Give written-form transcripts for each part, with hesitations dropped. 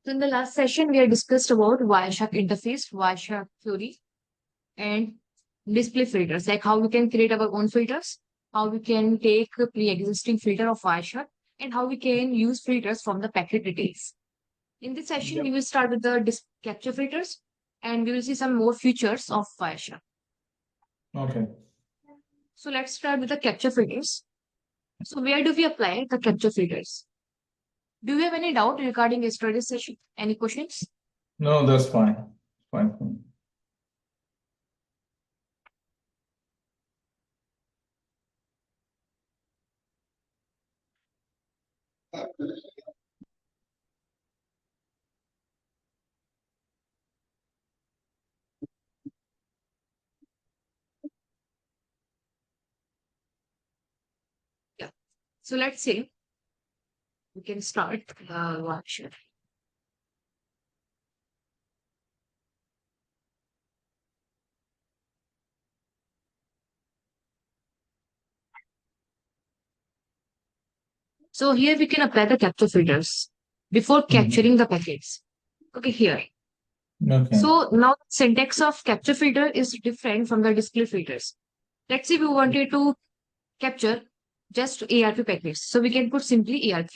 So in the last session, we had discussed about Wireshark interface, Wireshark theory, and display filters, like how we can create our own filters, how we can take a pre-existing filter of Wireshark, and how we can use filters from the packet details. In this session, Yep. we will start with the capture filters, and we will see some more features of Wireshark. Okay. So let's start with the capture filters. So where do we apply the capture filters? Do you have any doubt regarding yesterday's session? Any questions? No, that's fine. Fine for me. Yeah. So let's say we can start the Wireshark. So here we can apply the capture filters before capturing the packets. Okay, here. Okay. So now the syntax of capture filter is different from the display filters. Let's say we wanted to capture just ARP packets. So we can put simply ARP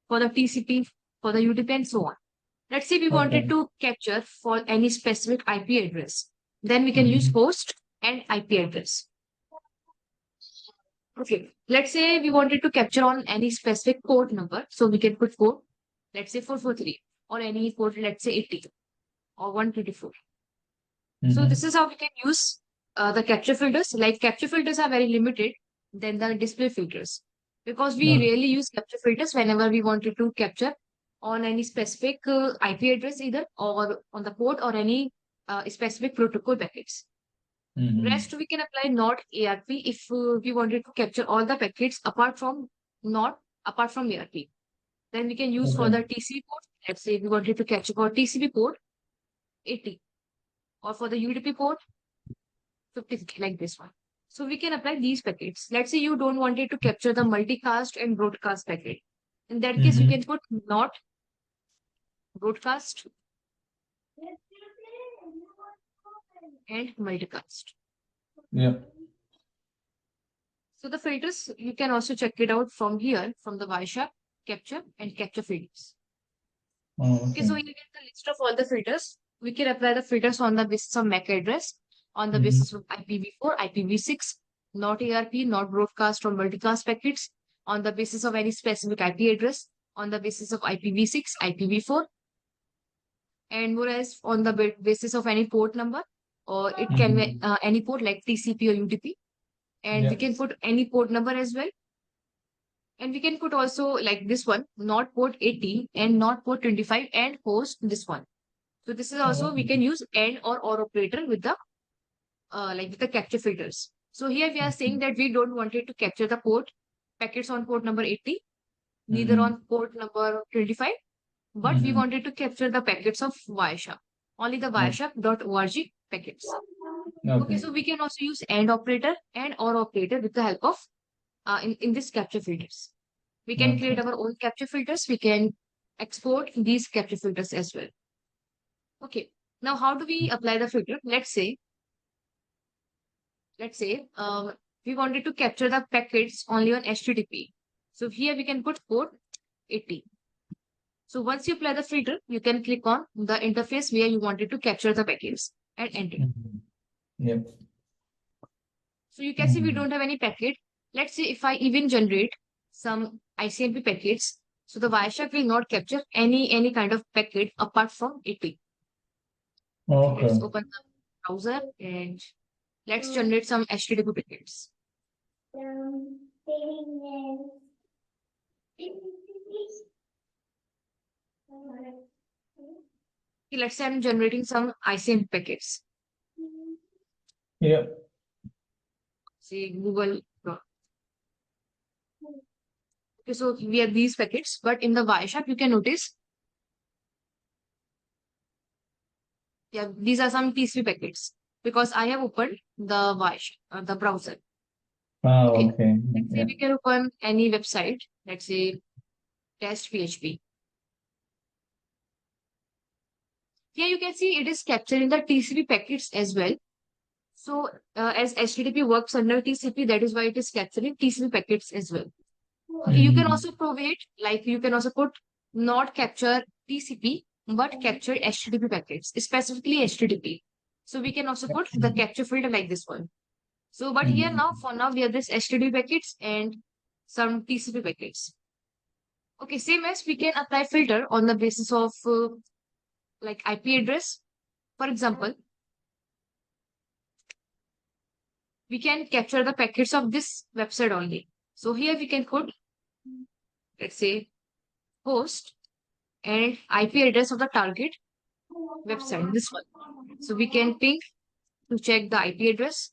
for the TCP, for the UDP and so on. Let's say we wanted to capture for any specific IP address. Then we can use host and IP address. Okay, let's say we wanted to capture on any specific port number. So we can put port, let's say 443 or any port, let's say 80 or 124. So this is how we can use the capture filters. Like capture filters are very limited than the display filters because we rarely use capture filters whenever we wanted to capture on any specific IP address either or on the port or any specific protocol packets. Rest we can apply not ARP if we wanted to capture all the packets apart from ARP. Then we can use for the TCP port. Let's say we wanted to capture for TCP port 80 or for the UDP port 50 like this one. So we can apply these packets. Let's say you don't want it to capture the multicast and broadcast packet. In that case, you can put not broadcast and multicast. Yeah. So the filters, you can also check it out from here, from the Wireshark, capture and capture filters. Okay, so you get the list of all the filters. We can apply the filters on the basis of MAC address, on the basis of IPv4, IPv6, not ARP, not broadcast or multicast packets, on the basis of any specific IP address, on the basis of IPv6, IPv4, and whereas on the basis of any port number, or it can be any port like TCP or UDP, and we can put any port number as well. And we can put also like this one, not port 80 and not port 25 and host this one. So this is also we can use AND or operator with the with the capture filters. So here we are saying that we don't want it to capture the port packets on port number 80, neither on port number 25, but we wanted to capture the packets of Wireshark, only the Wireshark.org packets. Okay, so we can also use AND operator and OR operator with the help of in this capture filters. We can create our own capture filters. We can export these capture filters as well. Okay, now how do we apply the filter? Let's say we wanted to capture the packets only on HTTP. So here we can put port 80. So once you apply the filter, you can click on the interface where you wanted to capture the packets and enter. Yep. So you can see we don't have any packet. Let's say if I even generate some ICMP packets, so the Wireshark will not capture any kind of packet apart from 80. Okay. Let's open the browser and let's generate some HTTP packets. Okay, let's say I'm generating some ICMP packets. Yeah. Say Google. Okay, so we have these packets, but in the Wireshark, you can notice, yeah, these are some TCP packets because I have opened the Wireshark, the browser. Okay. Let's say we can open any website. Let's say test PHP. Here you can see it is capturing the TCP packets as well. So as HTTP works under TCP, that is why it is capturing TCP packets as well. Okay, you can also provide, like you can also put not capture TCP, but capture HTTP packets, specifically HTTP. So we can also put the capture filter like this one. So, but here now, for now, we have this HTTP packets and some TCP packets. Okay, same as we can apply filter on the basis of like IP address. For example, we can capture the packets of this website only. So here we can put, let's say, host and IP address of the target website, this one. So we can ping to check the IP address.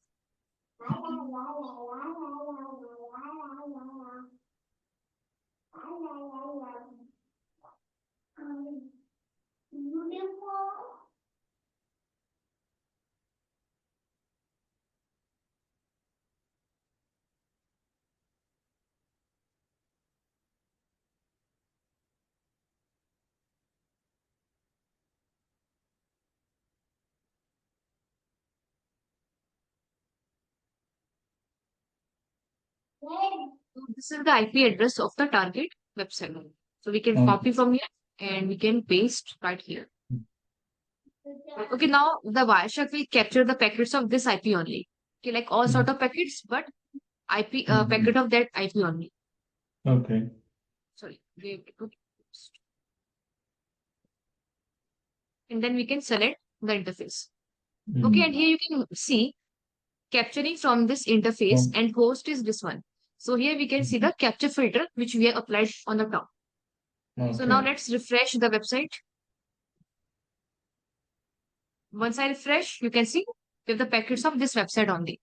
So this is the IP address of the target website. So we can copy from here and we can paste right here. Okay, now the Wireshark will capture the packets of this IP only. Okay, like all sort of packets, but IP packet of that IP only. Okay. Sorry, we have to put post. And then we can select the interface. Okay, and here you can see capturing from this interface and host is this one. So here we can see the capture filter which we have applied on the top. So now let's refresh the website. Once I refresh, you can see we have the packets of this website only,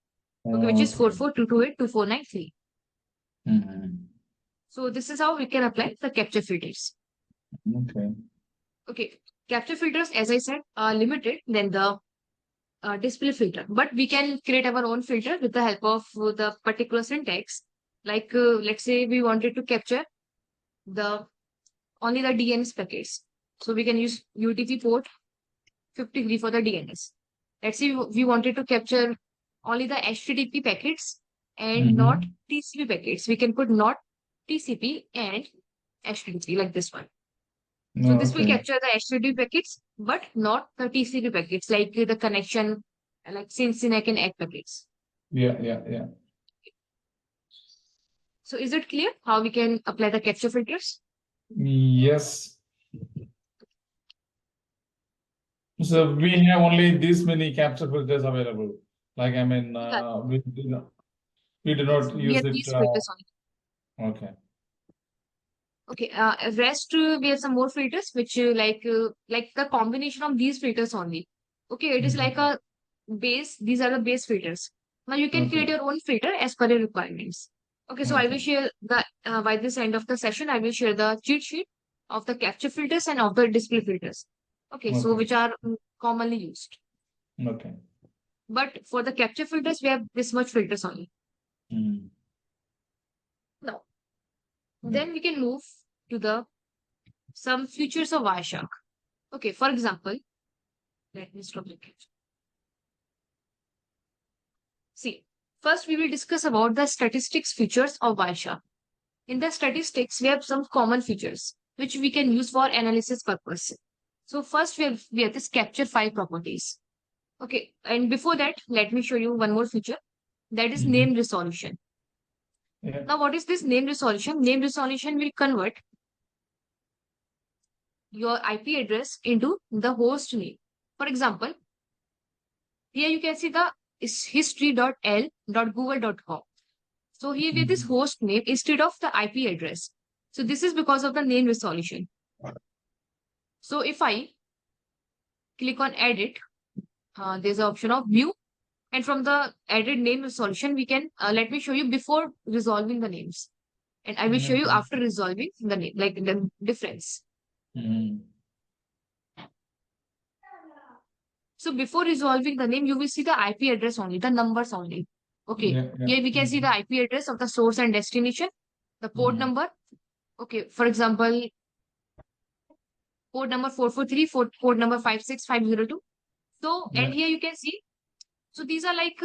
okay, which is 4422822493. So this is how we can apply the capture filters. Okay, capture filters, as I said, are limited than the display filter, but we can create our own filter with the help of the particular syntax. Like let's say we wanted to capture only the DNS packets. So we can use UTP port 53 for the DNS. Let's say we wanted to capture only the HTTP packets and not TCP packets. We can put not TCP and HTTP like this one. So this will capture the HTTP packets, but not the TCP packets, like the connection, like CCNA and egg packets. Yeah. So is it clear how we can apply the capture filters? Yes. So we have only this many capture filters available. Like, I mean, we do not use it. These filters only. Okay. Okay, rest we have some more filters which like the combination of these filters only. Okay, it is like a base. These are the base filters. Now you can create your own filter as per your requirements. Okay, so I will share the by this end of the session, I will share the cheat sheet of the capture filters and of the display filters. Okay, so which are commonly used. Okay. But for the capture filters, we have this much filters only. Now, then we can move to some features of Wireshark. Okay, for example, let me stop the capture. See, first we will discuss about the statistics features of Wireshark. In the statistics, we have some common features which we can use for analysis purpose. So first we have this capture file properties. Okay, and before that, let me show you one more feature, that is name resolution. Now, what is this name resolution? Name resolution will convert your IP address into the host name. For example, here you can see the history.l.google.com. So here we have this host name instead of the IP address. So this is because of the name resolution. So if I click on edit, there's an option of view. And from the added name resolution, we can, let me show you before resolving the names. And I will show you after resolving the name, like the difference. So before resolving the name, you will see the IP address only, the numbers only. Okay, here we can see the IP address of the source and destination, the port number. Okay, for example, port number 443, port number 56502. So, and here you can see, so these are like,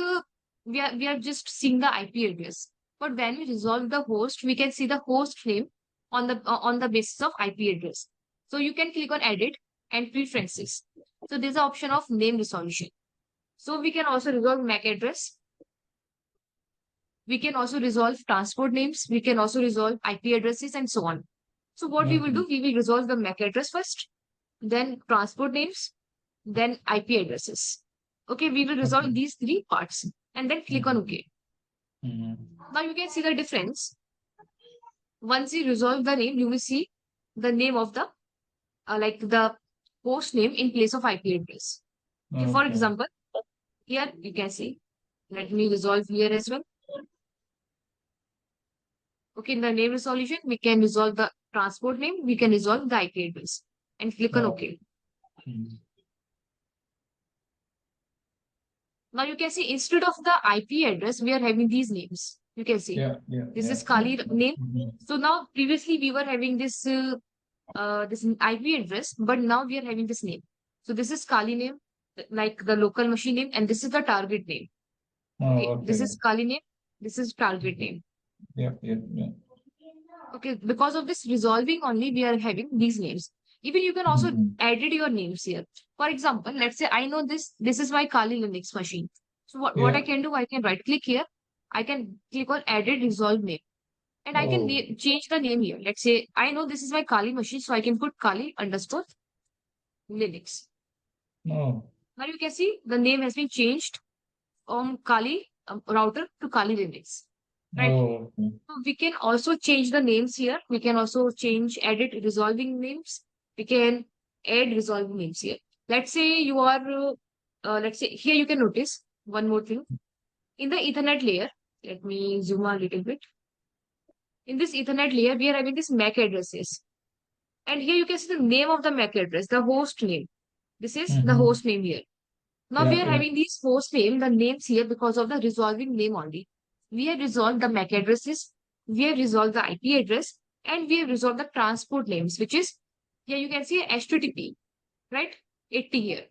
we are just seeing the IP address. But when we resolve the host, we can see the host name on the basis of IP address. So you can click on edit and preferences. So there's an option of name resolution. So we can also resolve MAC address. We can also resolve transport names. We can also resolve IP addresses and so on. So what we will do, we will resolve the MAC address first, then transport names, then IP addresses. Okay, we will resolve these three parts and then click on OK. Now you can see the difference. Once you resolve the name, you will see the name of the, like the host name in place of IP address. Okay, for example, here you can see, let me resolve here as well. Okay, in the name resolution, we can resolve the transport name, we can resolve the IP address and click on OK. Now you can see instead of the IP address, we are having these names. You can see this is Kali name. So now previously we were having this this IP address, but now we are having this name. So this is Kali name, like the local machine name, and this is the target name. Okay, this is Kali name, this is target name. Okay, because of this resolving only, we are having these names. Even you can also edit your names here. For example, let's say I know this is my Kali Linux machine. So what I can do, I can right click here. I can click on edit resolve name. And I can change the name here. Let's say I know this is my Kali machine, so I can put Kali _ Linux. Now you can see the name has been changed from Kali router to Kali Linux. Right. So we can also change the names here. We can also edit resolving names. We can add resolving names here. Let's say you are, let's say here you can notice one more thing. In the Ethernet layer, let me zoom a little bit. In this Ethernet layer, we are having this MAC addresses. And here you can see the name of the MAC address, the host name. This is the host name here. Now we are having these host name, the names here because of the resolving name only. We have resolved the MAC addresses, we have resolved the IP address, and we have resolved the transport names, which is, here you can see HTTP, right? 80 here.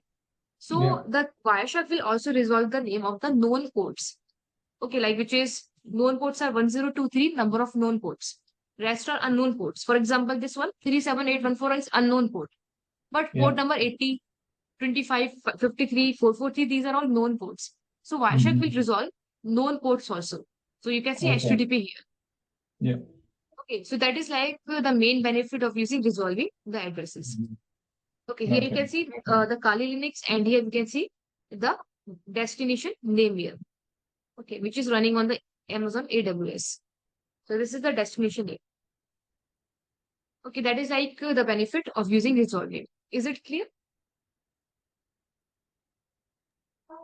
So the Wireshark will also resolve the name of the known ports. Okay, like which is, known ports are 1023, number of known ports. Rest are unknown ports. For example, this one, 37814 is unknown port. But port number 80, 25, 53, 443, these are all known ports. So Wireshark will resolve known ports also. So you can see HTTP here. Okay, so that is like the main benefit of using resolving the addresses. Okay, here you can see the Kali Linux, and here you can see the destination name here. Okay, which is running on the Amazon AWS. So this is the destination name. Okay, that is like the benefit of using resolving. Is it clear?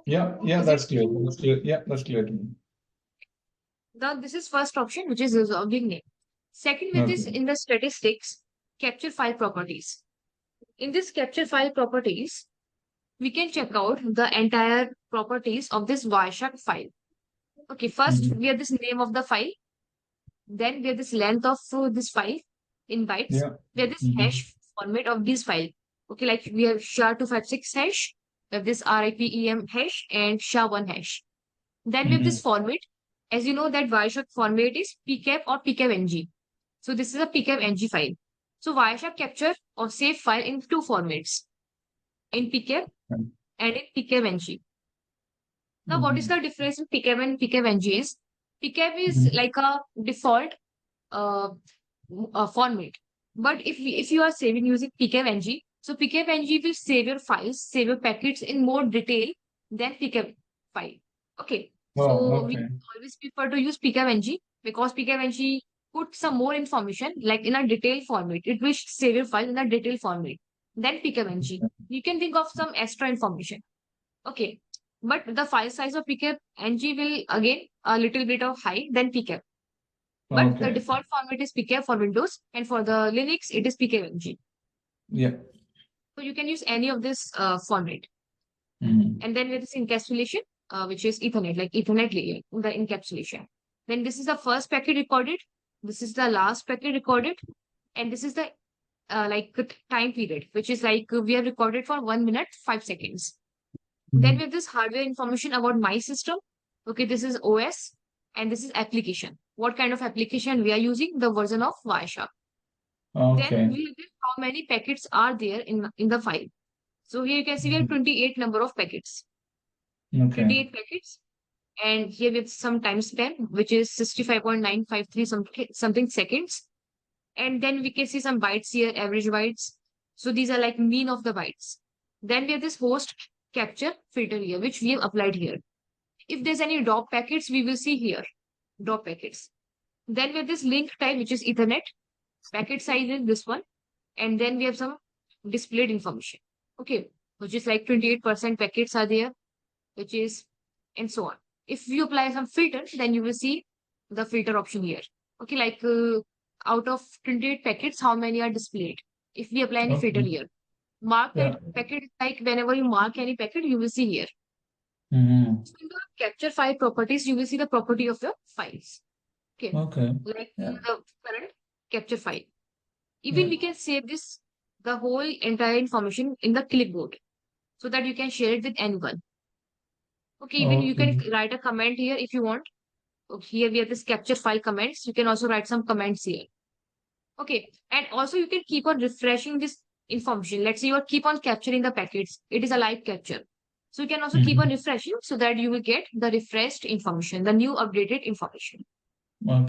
That's clear. That's clear. Yeah, that's clear to me. Now, this is first option, which is resolving name. Second, with this in the statistics, capture file properties. In this capture file properties, we can check out the entire properties of this Wireshark file. Okay, first we have this name of the file. Then we have this length of this file in bytes. We have this hash format of this file. Okay, like we have SHA-256 hash, we have this RIPEM hash, and SHA-1 hash. Then we have this format. As you know that Wireshark format is PCAP or PCAP-NG. So this is a PCAP-NG file. So Wireshark capture or save file in two formats, in PCAP and in PCAP-NG. Now what is the difference in PCAP and PCAP-NG is, PCAP is like a default format. But if you are saving using PCAP-NG, so PCAP-NG will save your files, save your packets in more detail than PCAP file. Okay. So we always prefer to use PCAP-NG because PCAP-NG puts some more information like in a detailed format. It will save your file in a detailed format. Then PCAP-NG. You can think of some extra information. Okay. But the file size of PCAP-NG will again a little bit of high than PCAP. But the default format is PCAP for Windows, and for the Linux, it is PCAP-NG. So you can use any of this format. And then with this encapsulation, which is Ethernet, like Ethernet layer, the encapsulation. Then this is the first packet recorded. This is the last packet recorded. And this is the time period, which is like we have recorded for 1 minute, 5 seconds. Then we have this hardware information about my system. Okay, this is OS and this is application. What kind of application we are using, the version of Wireshark. Then we have how many packets are there in the file. So here you can see we have 28 number of packets. 28 packets. And here we have some time span, which is 65.953 something seconds. And then we can see some bytes here, average bytes. So these are like mean of the bytes. Then we have this host capture filter here, which we have applied here. If there's any drop packets, we will see here, drop packets. Then we have this link type, which is Ethernet. Packet size is this one. And then we have some displayed information. Okay, which is like 28% packets are there, which is, and so on. If you apply some filter, then you will see the filter option here. Okay, like out of 28 packets, how many are displayed? If we apply any filter here, mark that packet, like whenever you mark any packet, you will see here. So in the capture file properties, you will see the property of your files. Okay. Like the current capture file. Even we can save this, the whole entire information in the clipboard so that you can share it with anyone. Okay, even you can write a comment here if you want. Okay, here we have this capture file comments. You can also write some comments here. Okay, and also you can keep on refreshing this information. Let's say you keep on capturing the packets. It is a live capture. So you can also keep on refreshing so that you will get the refreshed information, the new updated information.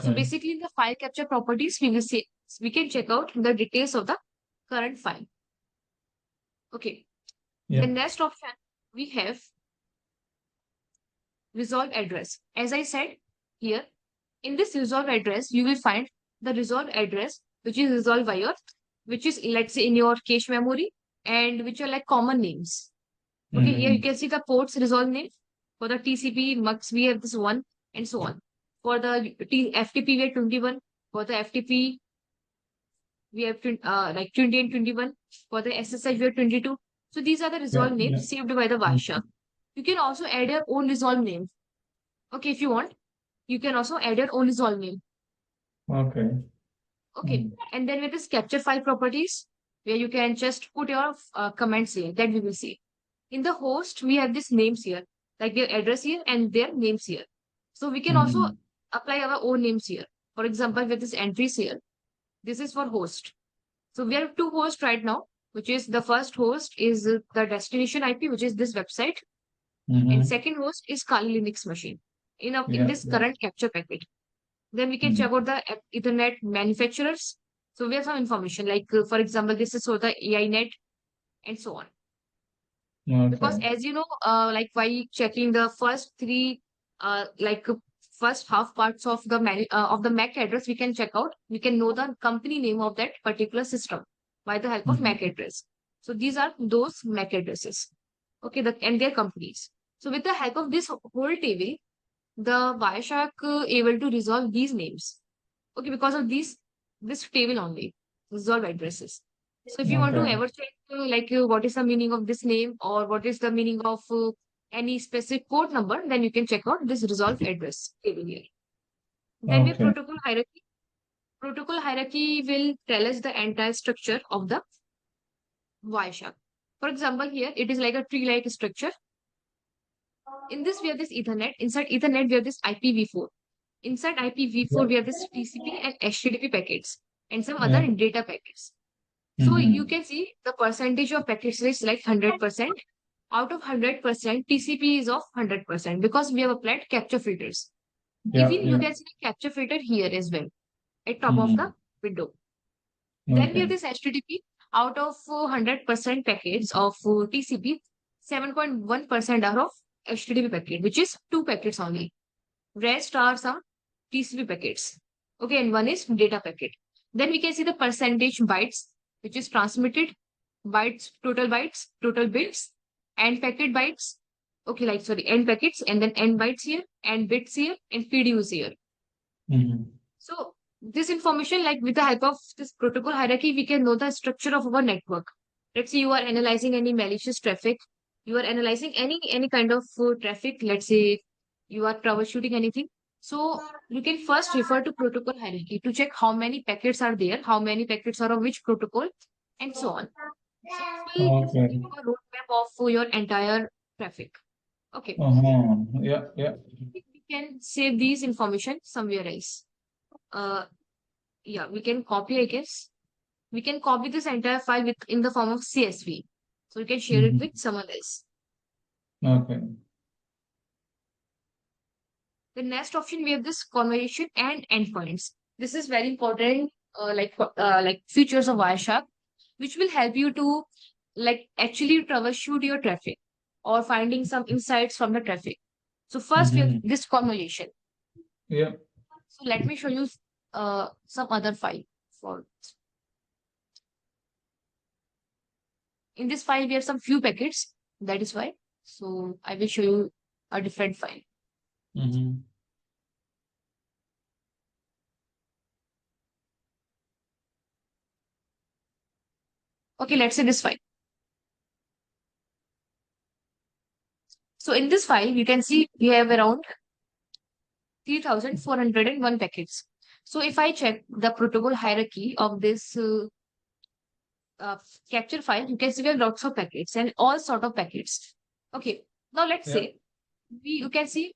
So basically in the file capture properties, we will see, we can check out the details of the current file. Okay. The next option we have resolve address. As I said here, in this resolve address, you will find the resolve address, which is resolved by your, which is, let's say, in your cache memory, and which are like common names. Okay, here you can see the ports resolve name. For the TCP, MUX, we have this one, and so on. For the FTP, we have 21. For the FTP, we have like 20 and 21. For the SSH, we have 22. So these are the resolve names saved by the Wireshark. You can also add your own resolve name. Okay, if you want, you can also add your own resolve name. Okay, and then with this capture file properties, where you can just put your comments here that we will see. In the host, we have these names here, like their address here and their names here. So we can also apply our own names here. For example, with this entries here, this is for host. So we have two hosts right now, which is the first host is the destination IP, which is this website. And second host is Kali Linux machine in this current capture packet. Then we can check out the Ethernet manufacturers. So we have some information like, for example, this is for the AINet and so on. Because as you know, like by checking the first three, first half parts of the MAC address, we can check out, we can know the company name of that particular system by the help of MAC address. So these are those MAC addresses. Okay, and their companies. So with the help of this whole table, the Wireshark able to resolve these names. Okay, because of this table only, resolve addresses. So if you want to ever check what is the meaning of this name or what is the meaning of any specific port number, then you can check out this resolve address table here. Then we have protocol hierarchy. Protocol hierarchy will tell us the entire structure of the Wireshark. For example, here it is like a tree-like structure. In this, we have this Ethernet. Inside Ethernet, we have this IPv4. Inside IPv4, we have this TCP and HTTP packets and some other data packets. So you can see the percentage of packets is like 100%. Out of 100%, TCP is of 100% because we have applied capture filters. Even you can see the capture filter here as well at top of the window. Then we have this HTTP. Out of 100% packets of TCP, 7.1% are of HTTP packet, which is 2 packets only. Rest are some TCP packets. Okay, and one is data packet. Then we can see the percentage bytes, which is transmitted, bytes, total bits, and packet bytes. Okay, like, sorry, end packets, and then end bytes here, and bits here, and PDUs here. So this information, like with the help of this protocol hierarchy, we can know the structure of our network. Let's say you are analyzing any malicious traffic. You are analyzing any kind of traffic. Let's say you are troubleshooting anything. So you can first refer to protocol hierarchy to check how many packets are there, how many packets are of which protocol, and so on. So it will give you a roadmap of your entire traffic. Okay. Yeah. We can save these information somewhere else. Yeah, we can copy, I guess. We can copy this entire file in the form of CSV. So we can share it with someone else. Okay. The next option, we have this conversation and endpoints. This is very important, like features of Wireshark, which will help you to actually troubleshoot your traffic or finding some insights from the traffic. So first we have this conversation. Yeah. So let me show you some other file for. In this file, we have some few packets. That is why. So I will show you a different file. Okay, let's say this file. So in this file, you can see we have around 3,401 packets. So if I check the protocol hierarchy of this capture file, you can see we have lots of packets and all sort of packets. Okay, now let's say you can see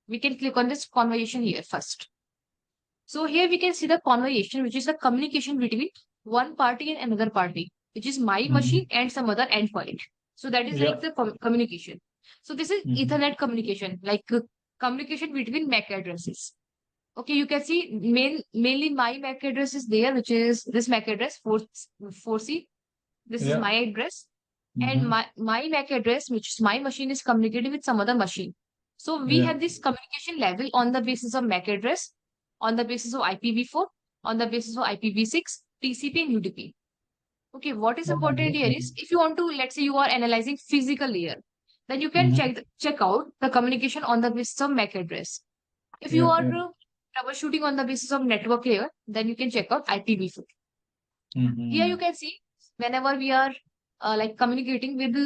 we can click on this conversation here first. So here we can see the conversation, which is the communication between one party and another party, which is my machine and some other endpoint. So that is like the communication. So this is Ethernet communication, like communication between MAC addresses. Okay, you can see mainly my MAC address is there, which is this MAC address 4C. This is my address. And my MAC address, which is my machine, is communicating with some other machine. So we have this communication level on the basis of MAC address, on the basis of IPv4, on the basis of IPv6, TCP, and UDP. Okay, what is important here is if you want to, let's say you are analyzing physical layer, then you can check out the communication on the basis of MAC address. If you are troubleshooting on the basis of network layer, then you can check out IPv4. Here you can see whenever we are communicating with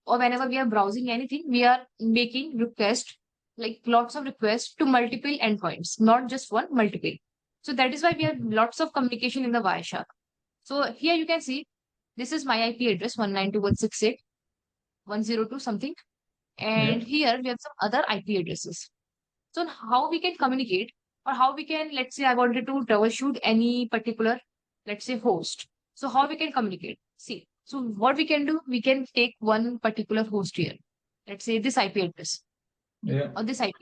or whenever we are browsing anything, we are making requests, like lots of requests to multiple endpoints, not just one, multiple. So that is why we have lots of communication in the Wireshark. So here you can see this is my IP address 192.168.102 something. And here we have some other IP addresses. So how we can communicate, or how we can, let's say I wanted to troubleshoot any particular, let's say host. So how we can communicate? See, so what we can do, we can take one particular host here. Let's say this IP address. Or this IP.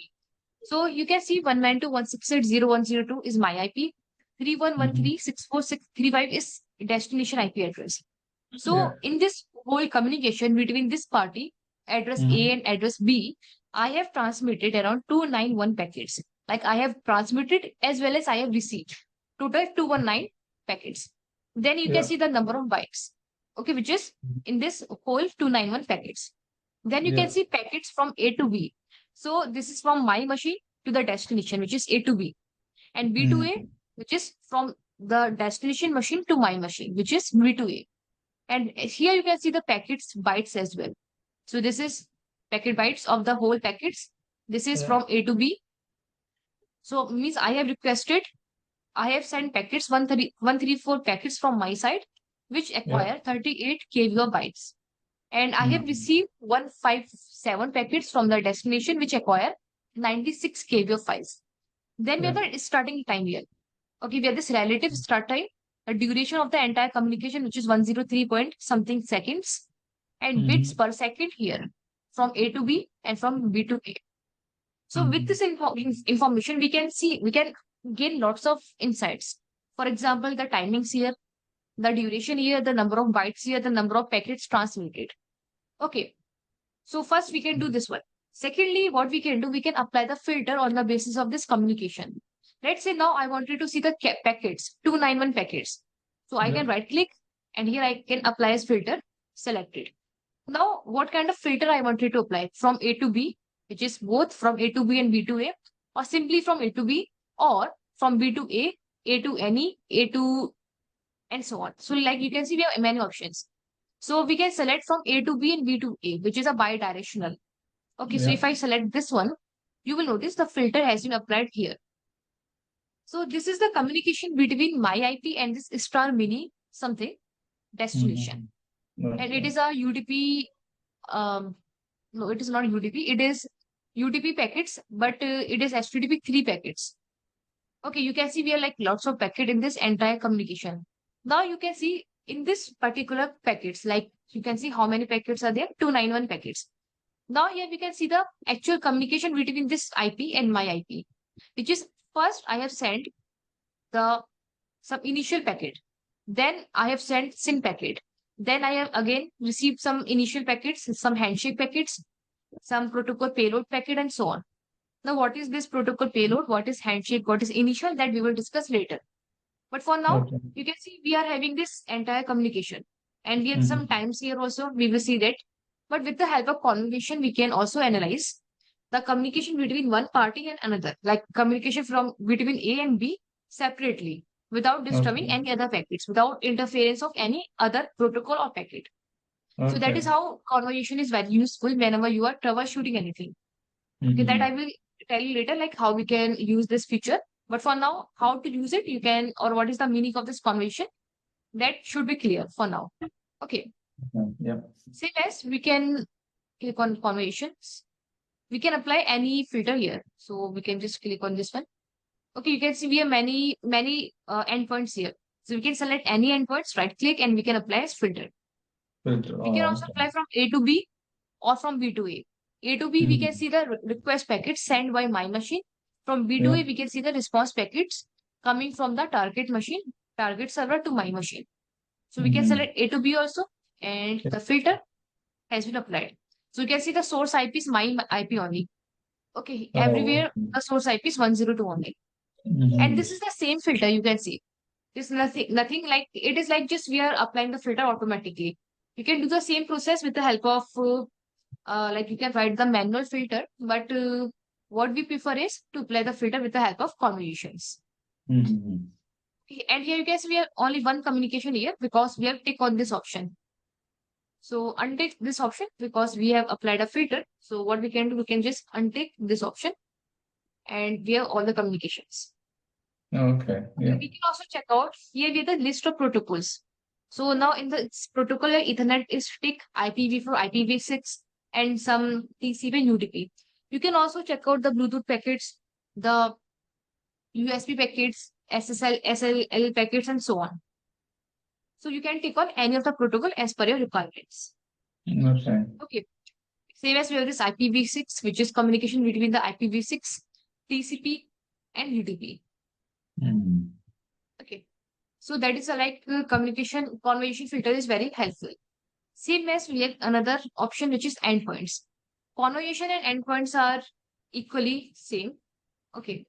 So you can see 192.168.0.102 is my IP. 3113.646.35 is destination IP address. So in this whole communication between this party, address A and address B, I have transmitted around 291 packets. Like I have transmitted as well as I have received. Total 219 packets. Then you can see the number of bytes. Okay, which is in this whole 291 packets. Then you can see packets from A to B. So this is from my machine to the destination, which is A to B. And B to A, which is from the destination machine to my machine, which is B to A. And here you can see the packets bytes as well. So this is packet bytes of the whole packets. This is from A to B. So means I have requested, I have sent packets 134 packets from my side, which acquire 38 KB of bytes. And I have received 157 packets from the destination, which acquire 96 KB of files. Then we have the starting time here. Okay, we have this relative start time, the duration of the entire communication, which is 103 point something seconds, and bits per second here from A to B and from B to A. So with this information, we can gain lots of insights. For example, the timings here, the duration here, the number of bytes here, the number of packets transmitted. Okay. So first we can do this one. Secondly, what we can do, we can apply the filter on the basis of this communication. Let's say now I wanted to see the packets, 291 packets. So I can right click and here I can apply as filter, select it. Now, what kind of filter I wanted to apply? From A to B, which is both from A to B and B to A, or simply from A to B, or from B to A to any, A to, and so on. So like you can see, we have many options. So we can select from A to B and B to A, which is a bidirectional. Okay, so if I select this one, you will notice the filter has been applied here. So this is the communication between my IP and this star mini something destination. And it is a UDP, no, it is not UDP, it is UDP packets, but it is HTTP3 packets. Okay, you can see we are like lots of packet in this entire communication. Now you can see in this particular packets, like you can see how many packets are there, 291 packets. Now here we can see the actual communication between this IP and my IP, which is first I have sent some initial packet. Then I have sent SYN packet. Then I have again received some initial packets, some handshake packets, some protocol payload packet, and so on. Now, what is this protocol payload? What is handshake? What is initial? That we will discuss later. But for now, you can see we are having this entire communication. And we have some times here also, we will see that. But with the help of conversation, we can also analyze the communication between one party and another, like communication from between A and B separately, without disturbing any other packets, without interference of any other protocol or packet. So that is how conversation is very useful whenever you are troubleshooting anything. Okay, that I will tell you later, like how we can use this feature. But for now, how to use it, you can, or what is the meaning of this conversation, that should be clear for now. Okay. Yeah. Same as we can click on conversations. We can apply any filter here. So we can just click on this one. Okay, you can see we have many endpoints here. So we can select any endpoints, right click, and we can apply as filter. We can also apply from A to B or from B to A. A to B, we can see the request packets sent by my machine. From B to A, we can see the response packets coming from the target machine, target server to my machine. So we can select A to B also, and the filter has been applied. So you can see the source IP is my IP only. Okay, everywhere the source IP is 102 only. And this is the same filter you can see. There's nothing like, it is like just we are applying the filter automatically. You can do the same process with the help of like you can write the manual filter, but what we prefer is to apply the filter with the help of convolutions. And here you can see we have only one communication here because we have tick on this option. So untick this option because we have applied a filter. So what we can do, we can just untick this option and we have all the communications. Okay. Yeah. We can also check out here with the list of protocols. So now in the protocol, Ethernet is tick, IPv4, IPv6, and some TCP and UDP. You can also check out the Bluetooth packets, the USB packets, SSL, SLL packets, and so on. So you can tick on any of the protocol as per your requirements. Okay. Same as we have this IPv6, which is communication between the IPv6, TCP, and UDP. Okay. So that is like communication conversation filter is very helpful. Same as we have another option, which is endpoints. Conversation and endpoints are equally same. Okay.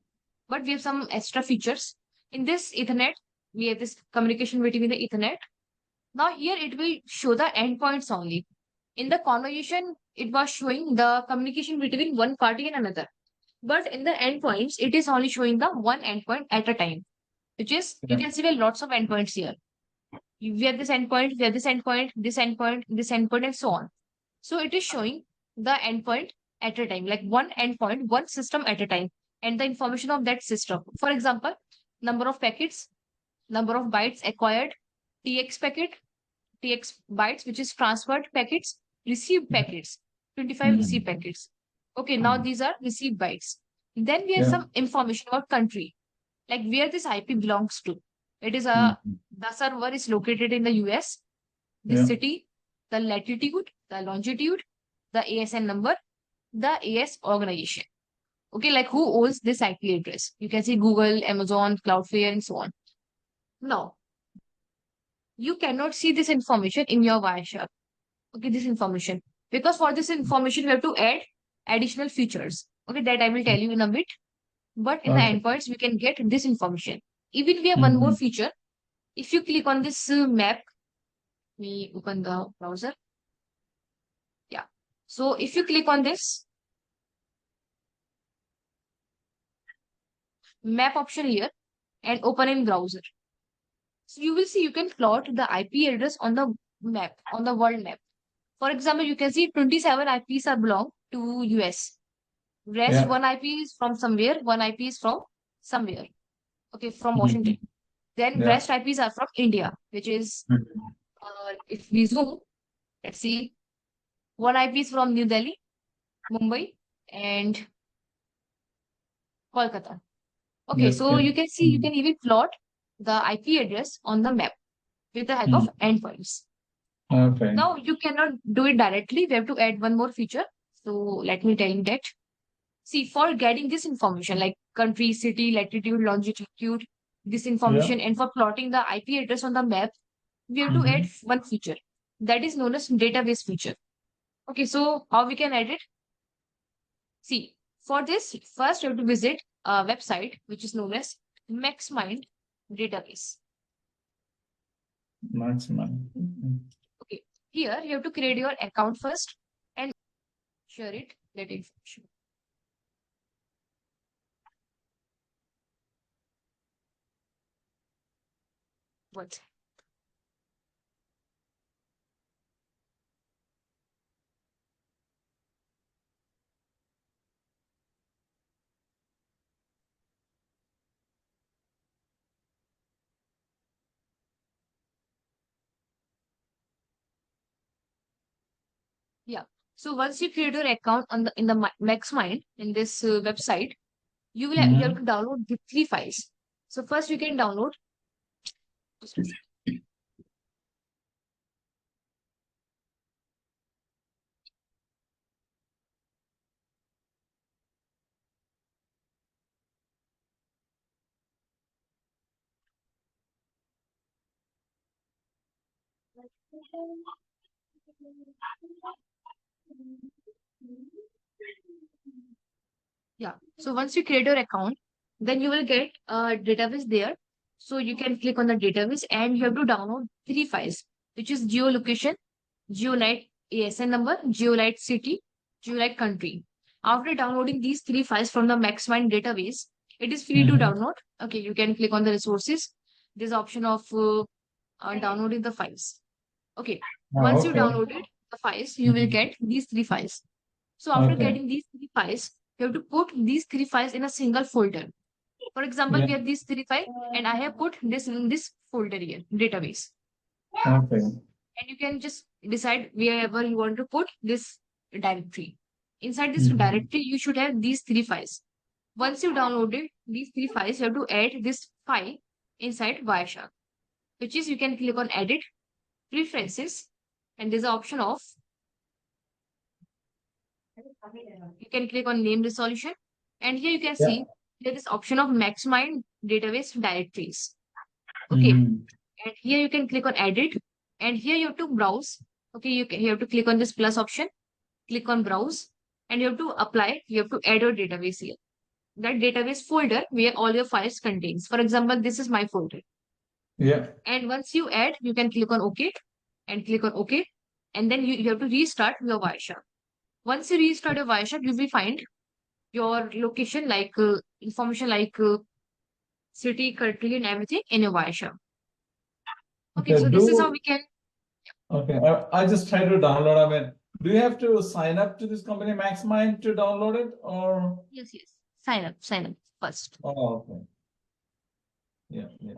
But we have some extra features. In this Ethernet, we have this communication between the Ethernet. Now here it will show the endpoints only. In the conversation, it was showing the communication between one party and another. But in the endpoints, it is only showing the one endpoint at a time. Which is, you can see there are lots of endpoints here. We have this endpoint, we have this endpoint, this endpoint, this endpoint, and so on. So it is showing the endpoint at a time, like one endpoint, one system at a time, and the information of that system. For example, number of packets, number of bytes acquired, TX packet, TX bytes, which is transferred packets, received packets, 25 received packets. Okay, now these are received bytes. Then we have some information about country, like where this IP belongs to. It is the server is located in the US, the city, the latitude, the longitude, the ASN number, the AS organization. Okay, like who owns this IP address? You can see Google, Amazon, Cloudflare, and so on. Now, you cannot see this information in your Wireshark. Okay, this information. Because for this information, we have to add additional features. Okay, that I will tell you in a bit. But in the endpoints, we can get this information. Even we have one more feature. If you click on this map, we open the browser. Yeah. So if you click on this map option here and open in browser. So you will see you can plot the IP address on the map, on the world map. For example, you can see 27 IPs are belong to US. Rest one IP is from somewhere, one IP is from somewhere. Okay, from Washington. Then rest IPs are from India, which is, if we zoom, let's see, one IP is from New Delhi, Mumbai, and Kolkata. Okay, so you can see, you can even plot the IP address on the map with the help of endpoints. Okay. Now, you cannot do it directly. We have to add one more feature. So let me tell you that. See, for getting this information like country, city, latitude, longitude, this information, and for plotting the IP address on the map, we have to add one feature that is known as database feature. Okay, so how we can add it? See, for this, first you have to visit a website which is known as MaxMind database. MaxMind. Okay, here you have to create your account first and share it, that information. What? Yeah. So once you create your account on the in the MaxMind in this website, you will you have to download the 3 files. So first you can download. Just a second. Yeah. So once you create your account, then you will get a database there. So you can click on the database and you have to download 3 files, which is geolocation, geolite ASN number, geolite city, geolite country. After downloading these 3 files from the MaxMind database, it is free to download. Okay, you can click on the resources. There's option of downloading the files. Okay, once you downloaded the files, you will get these 3 files. So after getting these 3 files, you have to put these 3 files in a single folder. For example, we have these 3 files, and I have put this in this folder here, database. Okay. And you can just decide wherever you want to put this directory. Inside this directory, you should have these 3 files. Once you downloaded these 3 files, you have to add this file inside Wireshark, which is you can click on Edit, Preferences, and there's an option of you can click on Name Resolution, and here you can see there is option of MaxMind database directories. Okay, and here you can click on Edit, and here you have to browse. Okay, you have to click on this plus option, click on Browse, and you have to apply. You have to add your database here. That database folder where all your files contains. For example, this is my folder. Yeah. And once you add, you can click on OK and click on OK, and then you have to restart your Wireshark. Once you restart your Wireshark, you will find your location like information like city, country, and everything in your Wireshark. Okay, so this is how we can. Okay, I just try to download. I mean, do you have to sign up to this company MaxMind to download it, or? Yes. Sign up first. Oh, okay. Yeah.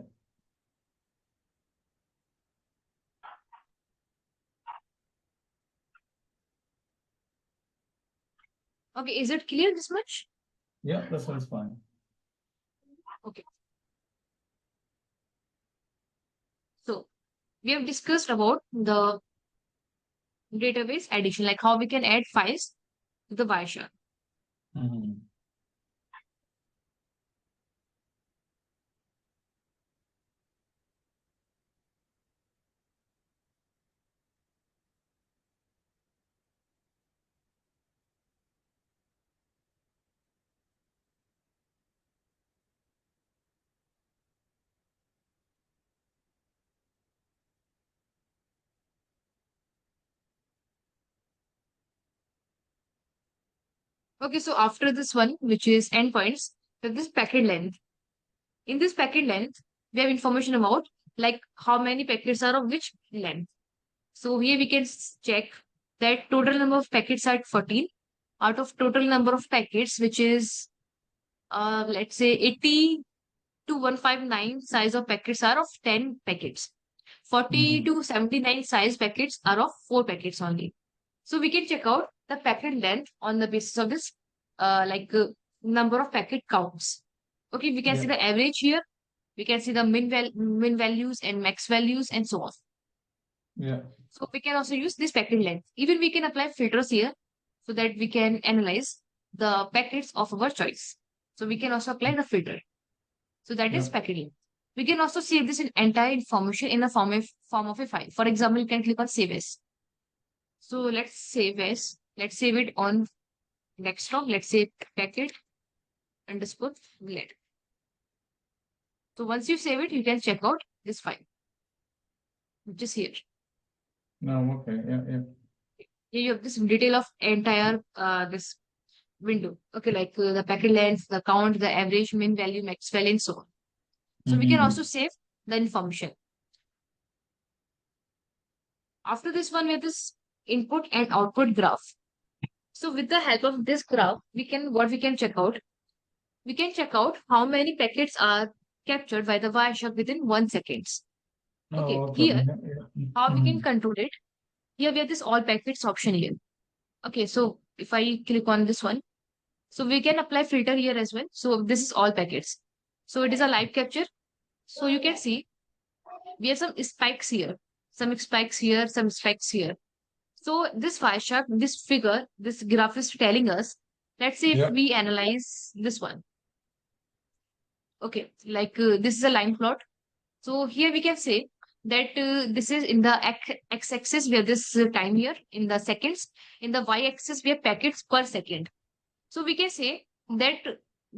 Okay, is it clear this much? Yeah, that sounds fine. Okay. So we have discussed about the database addition, like how we can add files to the Wireshark. Okay, so after this one, which is endpoints, we have this packet length. In this packet length, we have information about like how many packets are of which length. So here we can check that total number of packets are 14 out of total number of packets, which is let's say 80 to 159 size of packets are of 10 packets. 40 to 79 size packets are of 4 packets only. So we can check out the packet length on the basis of this number of packet counts. Okay, we can see the average here. We can see the min values and max values and so on. Yeah. So we can also use this packet length. Even we can apply filters here so that we can analyze the packets of our choice. So we can also apply the filter. So that is packet length. We can also save this entire information in the form of a file. For example, you can click on Save As. So let's save as. Let's save it on desktop. Let's say packet underscore let. So once you save it, you can check out this file, which is here. No, okay, yeah. Here you have this detail of entire this window. Okay, like the packet length, the count, the average, min value, max value, and so on. So we can also save the information. After this one, we have this input and output graph. So with the help of this graph, we can check out. We can check out how many packets are captured by the Wireshark within 1 second. Okay, here, how we can control it. Here we have this all packets option here. Okay, so if I click on this one, so we can apply filter here as well. So this is all packets. So it is a live capture. So you can see we have some spikes here, some spikes here, some spikes here. So this Wireshark, this figure, this graph is telling us, let's say if we analyze this one. Okay, like this is a line plot. So here we can say that this is in the x-axis, we have this time here in the seconds. In the y-axis, we have packets per second. So we can say that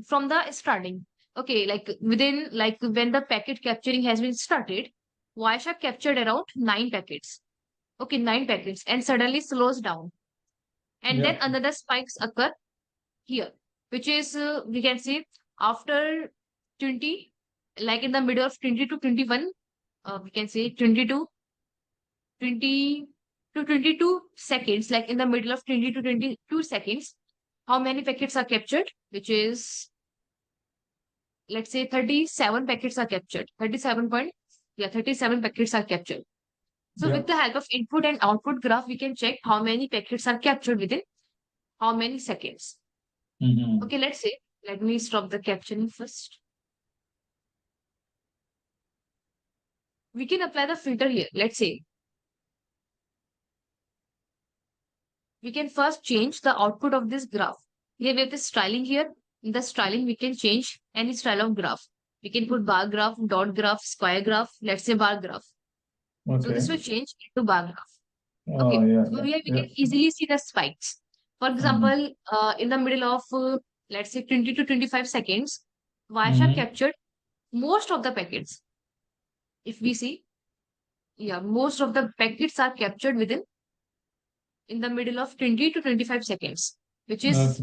from the starting, okay, like within, like when the packet capturing has been started, Wireshark captured around 9 packets. Okay, 9 packets and suddenly slows down. And then another spikes occur here, which is, we can say after 20, like in the middle of 20 to 21, we can say 20 to 22 seconds, like in the middle of 20 to 22 seconds, how many packets are captured, which is, let's say 37 packets are captured. 37 packets are captured. So with the help of input and output graph, we can check how many packets are captured within how many seconds. Okay, let's say, let me stop the captioning first. We can apply the filter here. Let's say we can first change the output of this graph. Here we have the styling here. In the styling, we can change any style of graph. We can put bar graph, dot graph, square graph, let's say bar graph. Okay. So this will change into bar graph. Okay. So here we can easily see the spikes. For example, in the middle of, let's say 20 to 25 seconds, Wireshark captured most of the packets. If we see, most of the packets are captured within in the middle of 20 to 25 seconds, which is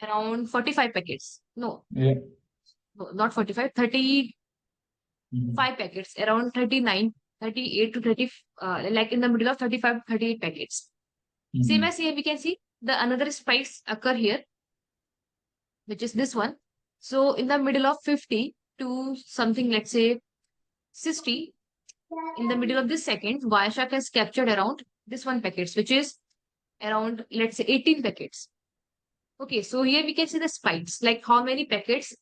around 45 packets. No, not 45, 35 packets, around 39, 38 to 30, like in the middle of 35, 38 packets. Same as here, we can see the another spikes occur here, which is this one. So in the middle of 50 to something, let's say 60, in the middle of this second, Wireshark has captured around this one packets, which is around, let's say 18 packets. Okay, so here we can see the spikes, like how many packets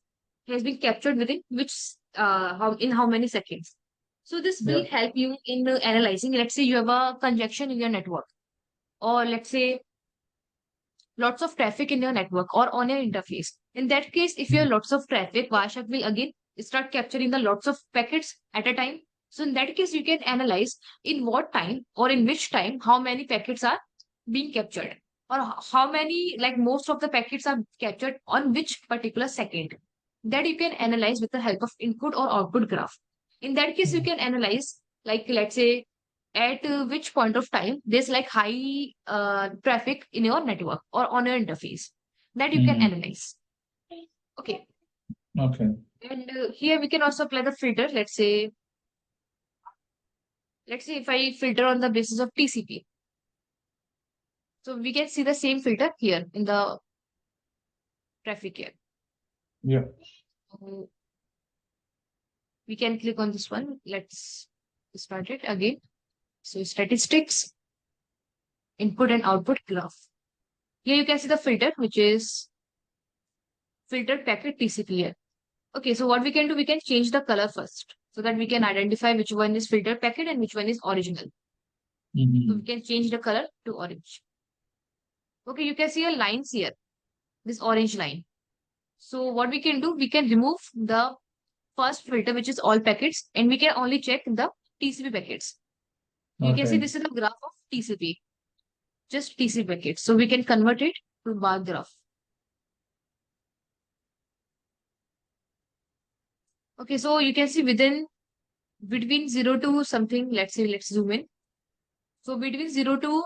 has been captured within which, in how many seconds. So this will help you in analyzing. Let's say you have a congestion in your network, or let's say lots of traffic in your network or on your interface. In that case, if you have lots of traffic, Wireshark will again start capturing the lots of packets at a time. So in that case, you can analyze in what time or in which time, how many packets are being captured, or how many, like most of the packets are captured on which particular second. That you can analyze with the help of input or output graph. In that case, you can analyze, like, let's say, at which point of time there's like high traffic in your network or on your interface. That you can analyze. Okay. And here we can also apply the filter. Let's say if I filter on the basis of TCP. So we can see the same filter here in the traffic here. we can click on this one. Let's start it again. So statistics, input and output graph. Here you can see the filter, which is filtered packet TCP here. Okay, so what we can do, we can change the color first so that we can identify which one is filtered packet and which one is original. So we can change the color to orange. Okay, you can see a lines here, this orange line. So what we can do, we can remove the first filter, which is all packets, and we can only check the TCP packets. You can see this is the graph of TCP, just TCP packets. So we can convert it to bar graph. Okay, so you can see between 0 to something, let's zoom in. So between 0 to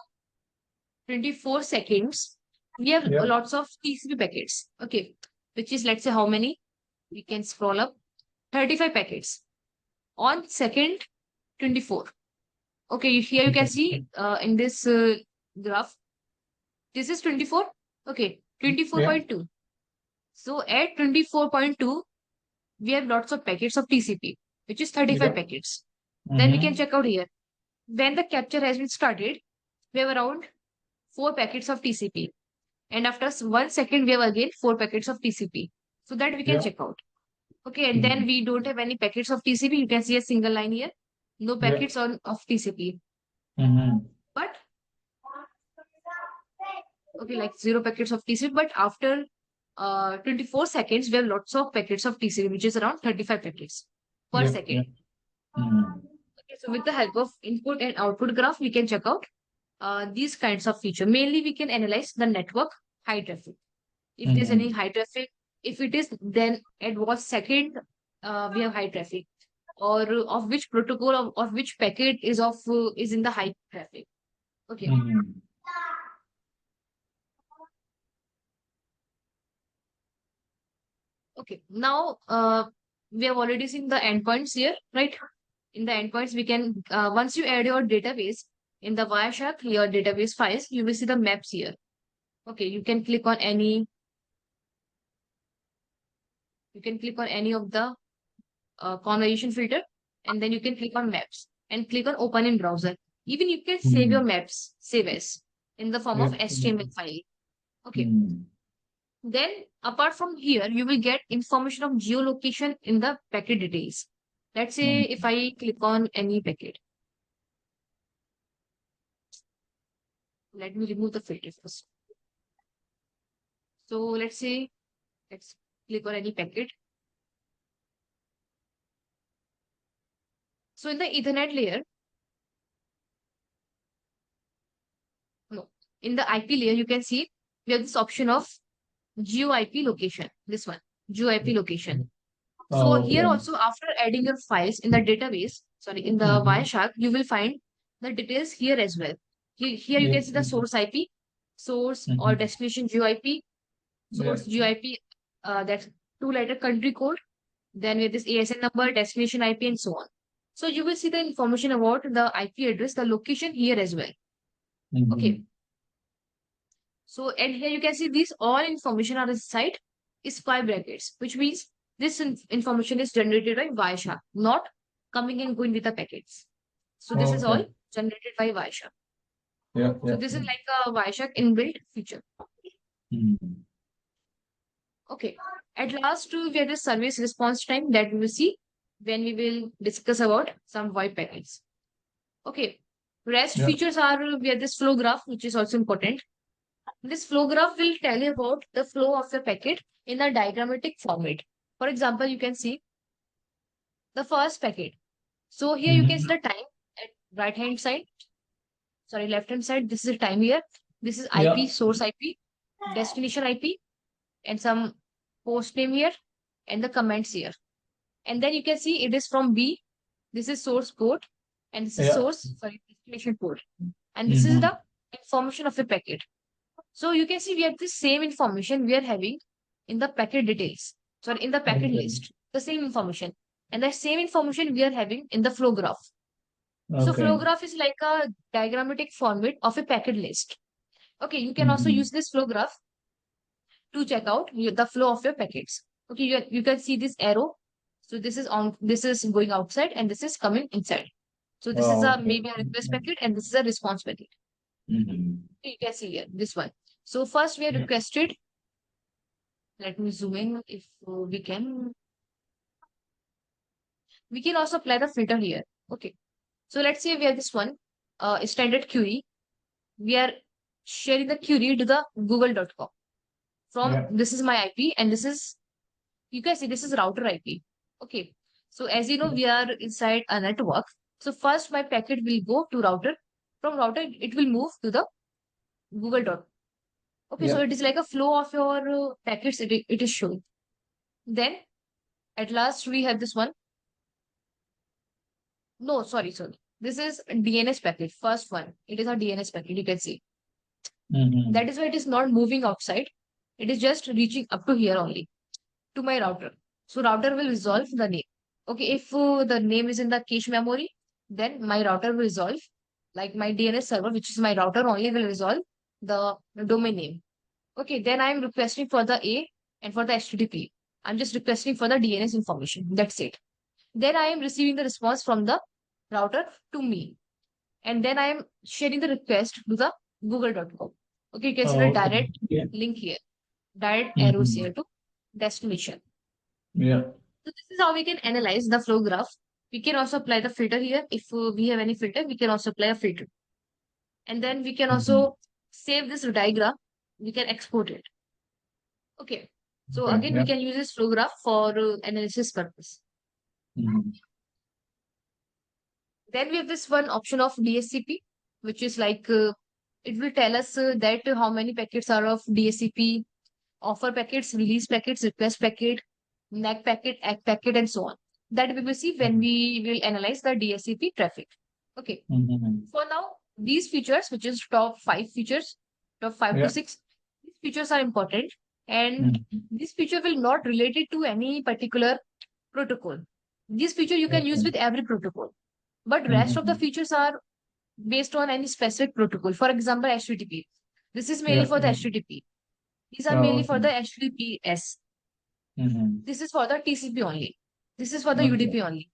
24 seconds, we have lots of TCP packets. Okay, which is, let's say, how many? We can scroll up. 35 packets on second 24. Okay, here you can see in this graph, this is 24. Okay, 24.2. So at 24.2, we have lots of packets of TCP, which is 35 packets. Then we can check out here. When the capture has been started, we have around 4 packets of TCP. And after 1 second, we have again 4 packets of TCP. So that we can check out. Okay, and then we don't have any packets of TCP. You can see a single line here. No packets of TCP. But, okay, like 0 packets of TCP. But after 24 seconds, we have lots of packets of TCP, which is around 35 packets per second. Okay, so with the help of input and output graph, we can check out these kinds of features. Mainly, we can analyze the network high traffic. If there's any high traffic, if it is, then at what second we have high traffic, or of which protocol of which packet is in the high traffic. Okay. Okay. Now we have already seen the endpoints here, right? In the endpoints, we can once you add your database in the Wireshark, your database files, you will see the maps here. Okay, you can click on any. You can click on any of the conversation filter, and then you can click on maps and click on open in browser. Even you can save your maps, save as in the form of HTML file. Okay. Then apart from here, you will get information of geolocation in the packet details. Let's say if I click on any packet. Let me remove the filter first. So let's click on any packet. So in the Ethernet layer, in the IP layer, you can see we have this option of geo IP location. This one, geo IP location. So here also, after adding your files in the database, in the Wireshark, you will find the details here as well. Here you can see the source IP, source or destination geo IP, source geo IP, that's 2-letter country code. Then with this ASN number, destination IP, and so on. So you will see the information about the IP address, the location here as well. Okay. So, and here you can see these all information on the site is 5 brackets, which means this information is generated by Wireshark, not coming and going with the packets. So this is all generated by Wireshark. So this is like a Wireshark inbuilt feature. Okay. At last, we have the service response time that we will see when we will discuss about some VoIP packets. Okay. REST features are, we have this flow graph, which is also important. This flow graph will tell you about the flow of the packet in a diagrammatic format. For example, you can see the first packet. So here you can see the time at right-hand side. Left-hand side. This is the time here. This is IP, source IP, destination IP, and some host name here, and the comments here. And then you can see it is from B. This is source port, and this is destination port. And this is the information of the packet. So you can see we have the same information we are having in the packet details. In the packet list, the same information. And the same information we are having in the flow graph. So flow graph is like a diagrammatic format of a packet list. Okay, you can also use this flow graph to check out the flow of your packets. Okay, you can see this arrow. So this is going outside and this is coming inside. So this is maybe a request packet and this is a response packet. You can see here this one. So first we are requested. Let me zoom in if we can. We can also apply the filter here. Okay. So let's say we have this one standard query. We are sharing the query to the google.com. From this is my IP and this is, you can see this is router IP. Okay. So as you know, we are inside a network. So first my packet will go to router. From router, it will move to the google.com. Okay. So it is like a flow of your packets. It is showing. Then at last we have this one. No, sorry. This is DNS packet. First one. It is a DNS packet. You can see. That is why it is not moving outside. It is just reaching up to here only, to my router. So router will resolve the name. Okay, if the name is in the cache memory, then my router will resolve, like my DNS server, which is my router only, will resolve the domain name. Okay, then I am requesting for the A and for the HTTP. I'm just requesting for the DNS information. That's it. Then I am receiving the response from the router to me. And then I am sharing the request to the google.com. Okay, you can see the direct link here. Direct arrows here to destination. Yeah. So this is how we can analyze the flow graph. We can also apply the filter here. If we have any filter, we can also apply a filter. And then we can also save this diagram. We can export it. Okay. So again, we can use this flow graph for analysis purpose. Then we have this one option of DSCP, which is like, it will tell us that how many packets are of DSCP, offer packets, release packets, request packet, NAC packet, ACK packet, and so on. That we will see when we will analyze the DSCP traffic. Okay. For now, these features, which is top 5 features, top 5 to 6, these features are important. And this feature will not relate it to any particular protocol. This feature you can use with every protocol. But rest of the features are based on any specific protocol. For example, HTTP. This is mainly for the HTTP. These are mainly for the HTTPS. This is for the TCP only. This is for the UDP only,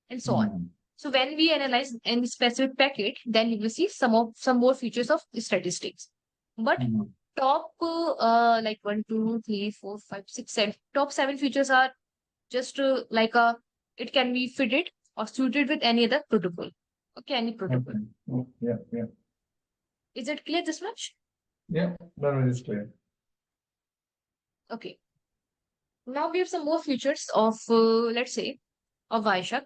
and so on. So when we analyze any specific packet, then you will see some more features of statistics. But top like 1, 2, 3, 4, 5, 6, 7. Top 7 features are just like it can be fitted or suited with any other protocol. Okay, any protocol. Yeah. Is it clear this much? Yeah, that is clear. Okay. Now we have some more features of, let's say, of Wireshark.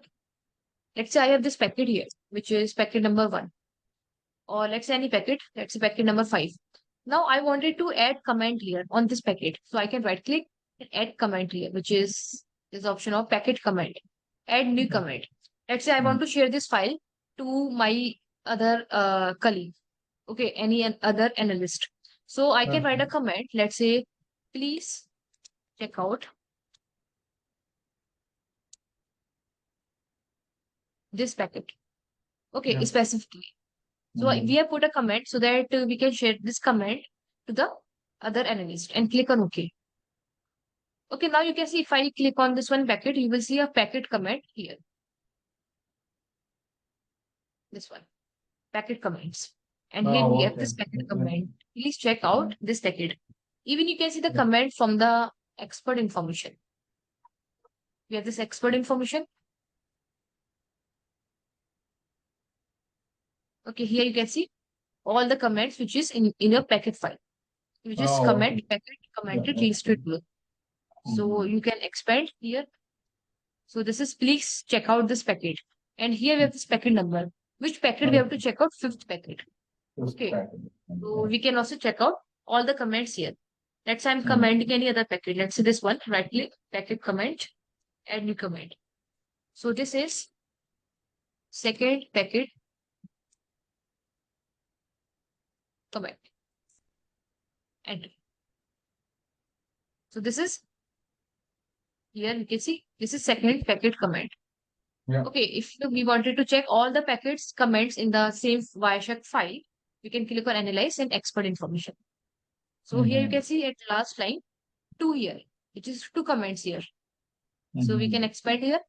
Let's say I have this packet here, which is packet number 1. Or let's say any packet, let's say packet number 5. Now I wanted to add comment here on this packet. So I can right click and add comment here, which is this option of packet comment. Add new comment. Let's say I want to share this file to my other colleague. Okay, any other analyst. So I can write a comment. Let's say, please check out this packet. Okay, specifically. So we have put a comment so that we can share this comment to the other analyst and click on OK. Okay, now you can see if I click on this one packet, you will see a packet comment here. This one, packet comments. And here we have this packet comment. Please check out this packet. Even you can see the comment from the expert information. We have this expert information. Okay, here you can see all the comments which is in your packet file. You just comment, packet, commented, listed below. So you can expand here. So this is, please check out this packet. And here we have this packet number. Which packet we have to check out? 5th packet. Okay. So we can also check out all the comments here. Let's say I'm commenting any other packet. Let's say this one, right click, packet comment, add new comment. So this is second packet comment. Enter. So this is, here you can see, this is second packet comment. Okay, if we wanted to check all the packets comments in the same Wireshark file, we can click on analyze and export information. So here you can see at last line 2 here, which is 2 comments here. So we can expand here.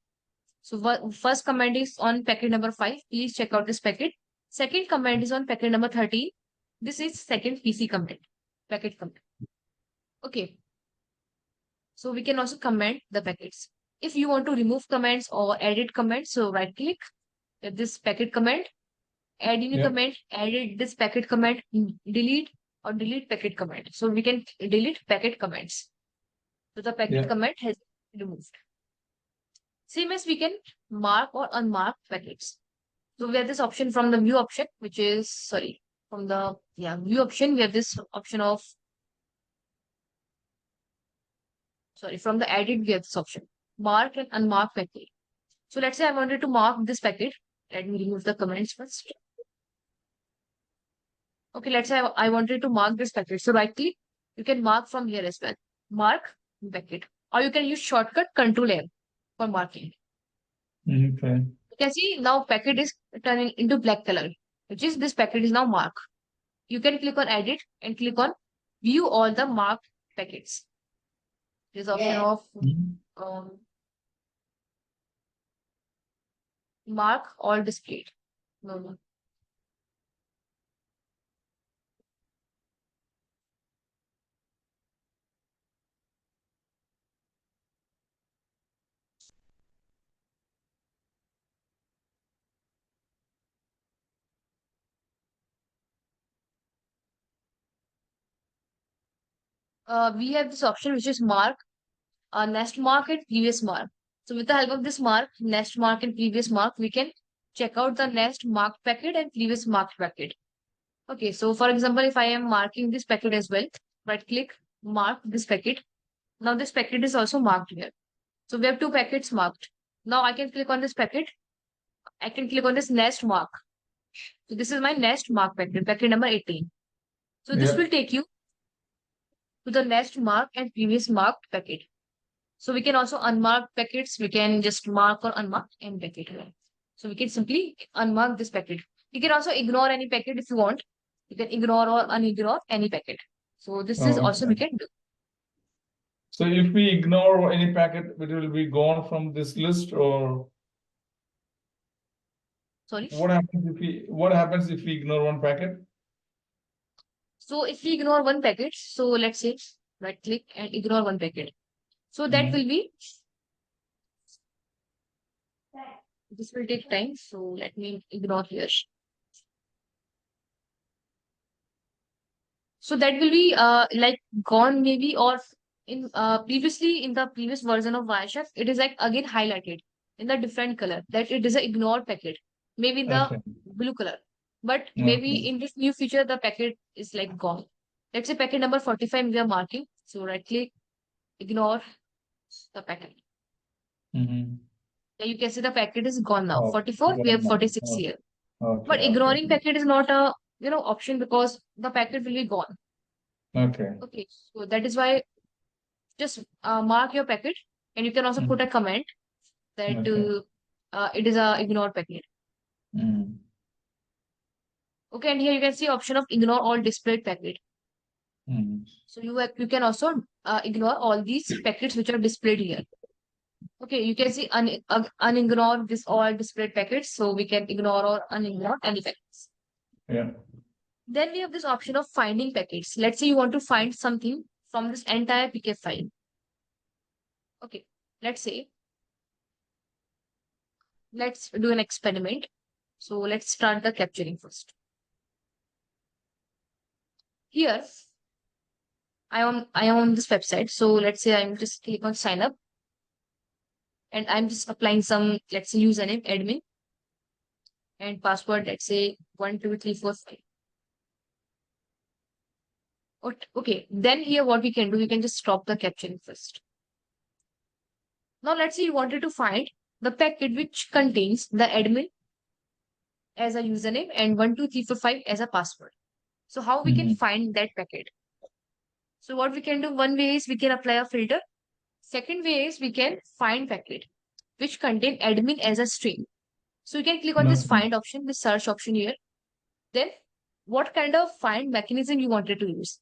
So first command is on packet number 5. Please check out this packet. Second command is on packet number 13. This is second PC command, packet command. Okay. So we can also comment the packets. If you want to remove commands or edit commands, so right click this packet command, add new command, edit this packet command, delete or delete packet command. So we can delete packet commands. So the packet command has been removed. Same as we can mark or unmark packets. So we have this option from the view option, which is, sorry, from the view option, we have this option of, from the edit, we have this option, mark and unmark packet. So let's say I wanted to mark this packet. Let me remove the comments first. Okay, let's say I wanted to mark this packet. So right click, you can mark from here as well. Mark packet. Or you can use shortcut Control M for marking. Okay. You can see now packet is turning into black color, which is this packet is now marked. You can click on edit and click on view all the marked packets. This option of mark all displayed. No. We have this option which is mark, next mark and previous mark. So with the help of this mark, next mark and previous mark, we can check out the next marked packet and previous marked packet. Okay, so for example, if I am marking this packet as well, right click, mark this packet. Now this packet is also marked here. So we have two packets marked. Now I can click on this packet. I can click on this next mark. So this is my next mark packet, packet number 18. So this will take you to the next mark and previous marked packet. So we can also unmark packets. We can just mark or unmark any packet. So we can simply unmark this packet. You can also ignore any packet if you want. You can ignore or unignore any packet. So this is also we can do. So if we ignore any packet, it will be gone from this list, or sorry? What happens if we ignore one packet? So if we ignore one packet, so let's say right click and ignore one packet. So that will be, this will take time. So let me ignore here. So that will be like gone maybe, or in previously in the previous version of Wireshark, it is like again highlighted in the different color that it is an ignored packet, maybe in the blue color. But maybe in this new feature, the packet is like gone. Let's say packet number 45 we are marking. So right click, ignore the packet. Yeah, you can see the packet is gone now. 44, we have 46 here. But ignoring packet is not a option because the packet will be gone. Okay, so that is why just mark your packet, and you can also put a comment that it is a ignored packet. Okay, and here you can see option of ignore all displayed packet. So you can also ignore all these packets which are displayed here. Okay, you can see unignore this all displayed packets. So we can ignore or unignore any packets. Then we have this option of finding packets. Let's say you want to find something from this entire PK file. Okay, let's say, let's do an experiment. So let's start the capturing first. Here, I am on this website. So let's say I'm just click on sign up. And I'm just applying some, let's say, username, admin. And password, let's say 12345. Okay, then here what we can do, we can just stop the capturing first. Now let's say you wanted to find the packet which contains the admin as a username and 12345 as a password. So how we can find that packet? So what we can do, one way is we can apply a filter. Second way is we can find packet which contain admin as a string. So you can click on this find option, this search option here. Then what kind of find mechanism you wanted to use?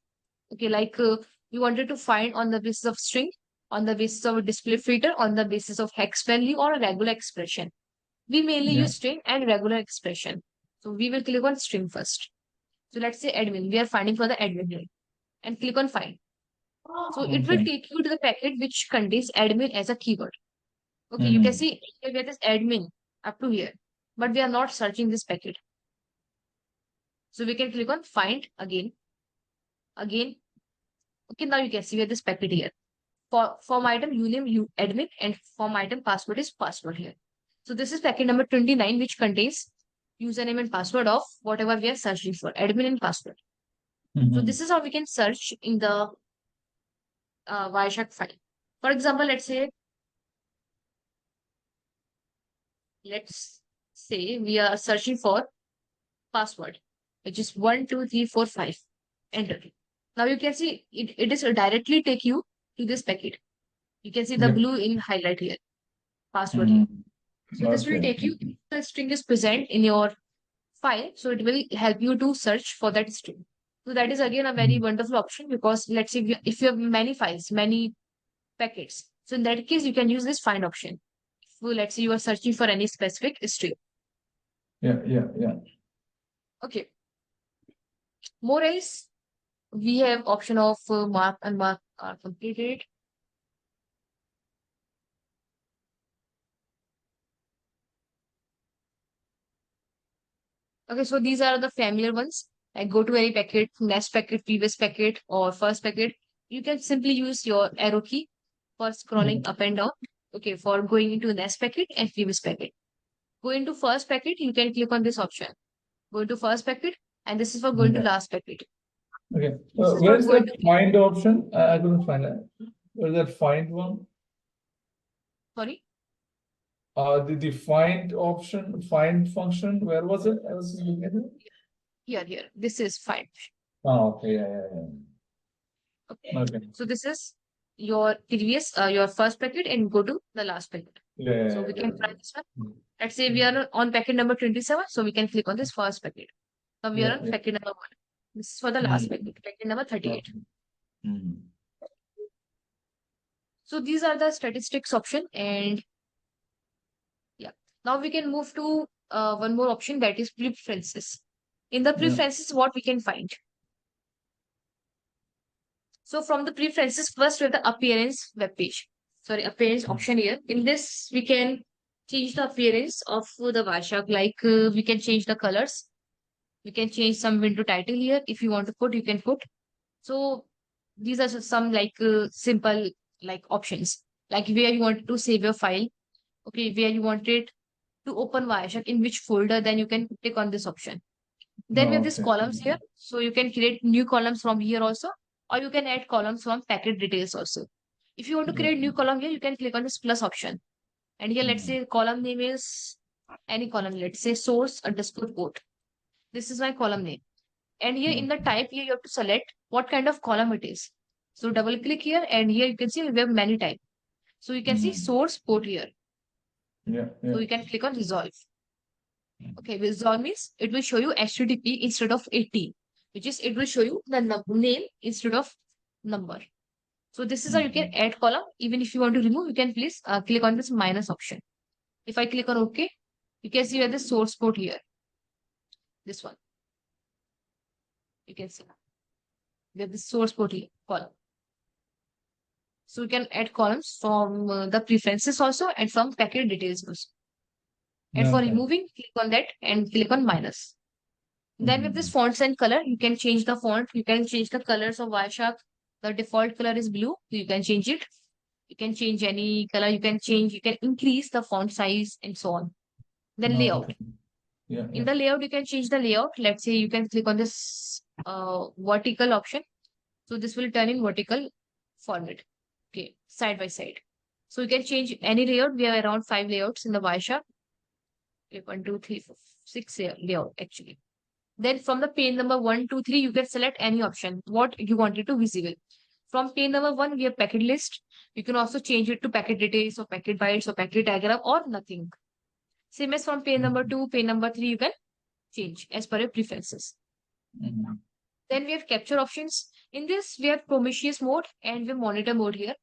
Okay, like you wanted to find on the basis of string, on the basis of a display filter, on the basis of hex value or a regular expression. We mainly use string and regular expression. So we will click on string first. So let's say admin. We are finding for the admin here. And click on find. So it will take you to the packet which contains admin as a keyword. Okay, you can see here we have this admin up to here. But we are not searching this packet. So we can click on find again. Again. Okay, now you can see we have this packet here. For form item, uname, admin, and form item password is password here. So this is packet number 29, which contains username and password of whatever we are searching for, admin and password. So this is how we can search in the Wireshark file. For example, let's say we are searching for password, which is 1, 2, 3, 4, 5. Enter. Now you can see it is directly take you to this packet. You can see the blue in highlight here, password here. So this will take you, the string is present in your file, so it will help you to search for that string. So that is again a very wonderful option, because let's say if you have many files, many packets, so in that case you can use this find option. So let's say you are searching for any specific string. Okay. More else, we have option of mark and mark are completed. Okay, so these are the familiar ones. Like go to any packet, next packet, previous packet, or first packet. You can simply use your arrow key for scrolling up and down. Okay, for going into next packet and previous packet. Go into first packet, you can click on this option. Go into first packet, and this is for going to last packet. Okay. Where is that find option? I couldn't find it. Where is that find one? Sorry? The find option, find function, where was it? I was looking at it. Here. This is find. Oh, okay. Okay. So this is your previous, your first packet, and go to the last packet. So we can try this one. Let's say we are on packet number 27, so we can click on this first packet. Now we are on packet number 1. This is for the last packet number 38. So these are the statistics option, and now we can move to one more option, that is preferences. In the preferences, what we can find? So from the preferences, first we have the appearance web page. Sorry, appearance option here. In this, we can change the appearance of the Wireshark. Like we can change the colors. We can change some window title here. If you want to put, you can put. So these are some like simple like options. Like where you want to save your file. Okay, where you want it to open Wireshark, in which folder, then you can click on this option. Then we have these columns here. So you can create new columns from here also, or you can add columns from packet details also. If you want to create new column here, you can click on this plus option. And here, let's say column name is any column. Let's say source_port. This is my column name. And here in the type here, you have to select what kind of column it is. So double click here, and here you can see we have many types. So you can see source port here. So you can click on resolve. Okay, resolve means it will show you HTTP instead of 18, which is it will show you the name instead of number. So this is how you can add column. Even if you want to remove, you can please click on this minus option. If I click on OK, you can see where the source port here. This one. You can see we have the source port here, column. So you can add columns from the preferences also, and from packet details also. And for removing, click on that and click on minus. Then with this fonts and color, you can change the font. You can change the colors of Wireshark. The default color is blue. You can change it. You can change any color. You can increase the font size and so on. Then layout. In the layout, you can change the layout. Let's say you can click on this vertical option. So this will turn in vertical format. Okay, side by side. So you can change any layout. We have around 5 layouts in the Wireshark. 1, 2, 3, 4, 6 layout actually. Then from the pane number 1, 2, 3, you can select any option, what you want it to visible. From pane number 1, we have packet list. You can also change it to packet details or packet bytes or packet diagram or nothing. Same as from pane number 2, pane number 3, you can change as per your preferences. Then we have capture options. In this, we have Prometheus mode and we have monitor mode here.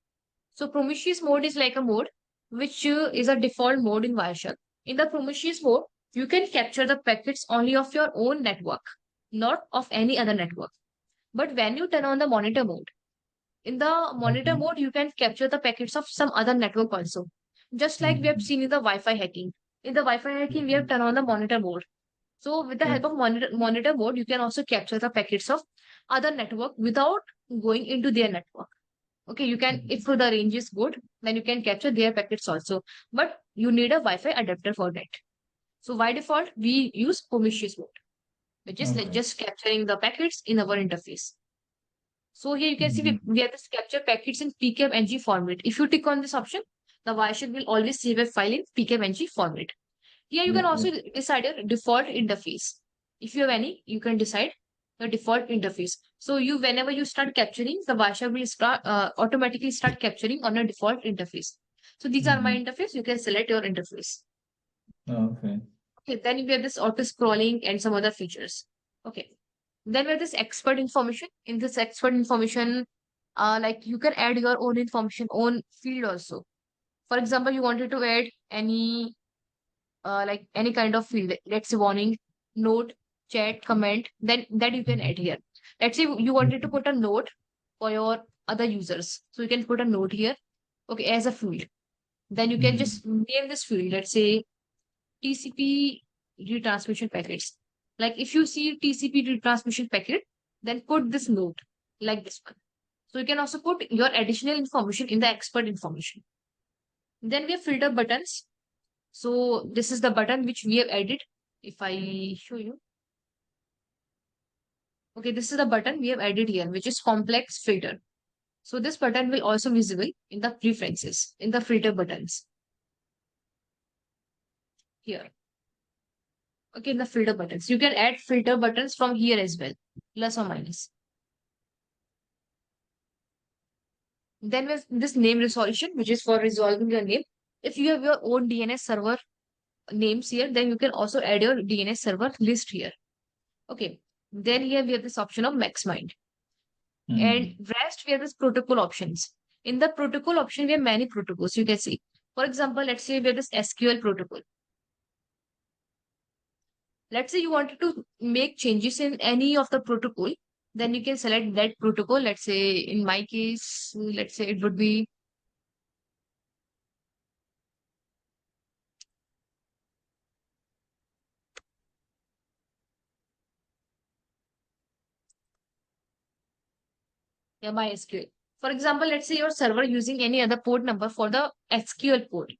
So Prometheus mode is like a mode which is a default mode in Wireshark. In the Prometheus mode, you can capture the packets only of your own network, not of any other network. But when you turn on the monitor mode, in the monitor mode, you can capture the packets of some other network also. Just like we have seen in the Wi-Fi hacking. In the Wi-Fi hacking, we have turned on the monitor mode. So with the help of monitor mode, you can also capture the packets of other network without going into their network. Okay, you can, if the range is good, then you can capture their packets also. But you need a Wi-Fi adapter for that. So by default, we use Prometheus mode, which is like just capturing the packets in our interface. So here you can see we have this capture packets in PKMNG format. If you tick on this option, the Wireshark will always save a file in PKMNG format. Here you can also decide your default interface. If you have any, you can decide the default interface. So whenever you start capturing, the Wireshark will start automatically start capturing on a default interface. So these are my interface. You can select your interface. Okay. Okay. Then we have this auto scrolling and some other features. Okay. Then we have this expert information. In this expert information, like you can add your own information, own field also. For example, you wanted to add any like any kind of field, let's say warning, note, chat, comment, then that you can add here. Let's say you wanted to put a note for your other users. So you can put a note here, okay, as a field. Then you can just name this field, let's say TCP retransmission packets. Like if you see TCP retransmission packet, then put this note like this one. So you can also put your additional information in the expert information. Then we have filter buttons. So this is the button which we have added. If I show you. Okay, this is the button we have added here, which is complex filter. So this button will also visible in the preferences, in the filter buttons. Here. Okay, in the filter buttons. You can add filter buttons from here as well, plus or minus. Then with this name resolution, which is for resolving your name. If you have your own DNS server names here, then you can also add your DNS server list here. Okay. Then here we have this option of max mind. And rest we have this protocol options. In the protocol option, we have many protocols you can see. For example, let's say we have this SQL protocol. Let's say you wanted to make changes in any of the protocol, then you can select that protocol. Let's say in my case, let's say it would be MySQL. For example, let's say your server using any other port number for the SQL port.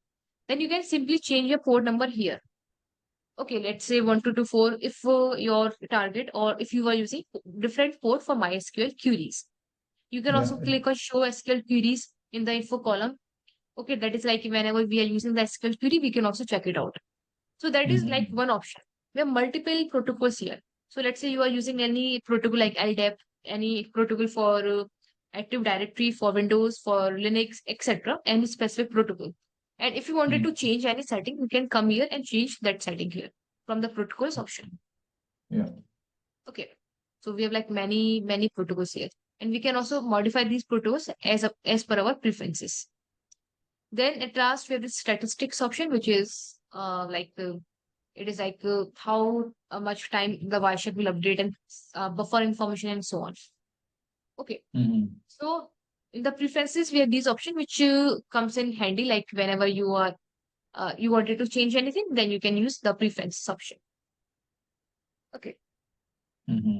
Then you can simply change your port number here. Okay, let's say 1224 if your target or if you are using different port for MySQL queries. You can also click on show SQL queries in the info column. Okay, that is like whenever we are using the SQL query, we can also check it out. So that is like one option. We have multiple protocols here. So let's say you are using any protocol like LDAP, any protocol for Active Directory, for Windows, for Linux, etc. Any specific protocol. And if you wanted to change any setting, you can come here and change that setting here from the protocols option. Yeah. Okay. So we have like many protocols here. And we can also modify these protocols as per our preferences. Then at last we have the statistics option, which is it is like how much time the Wireshark will update and buffer information and so on. Okay. So in the preferences, we have these options which comes in handy. Like whenever you are you wanted to change anything, then you can use the preferences option. Okay.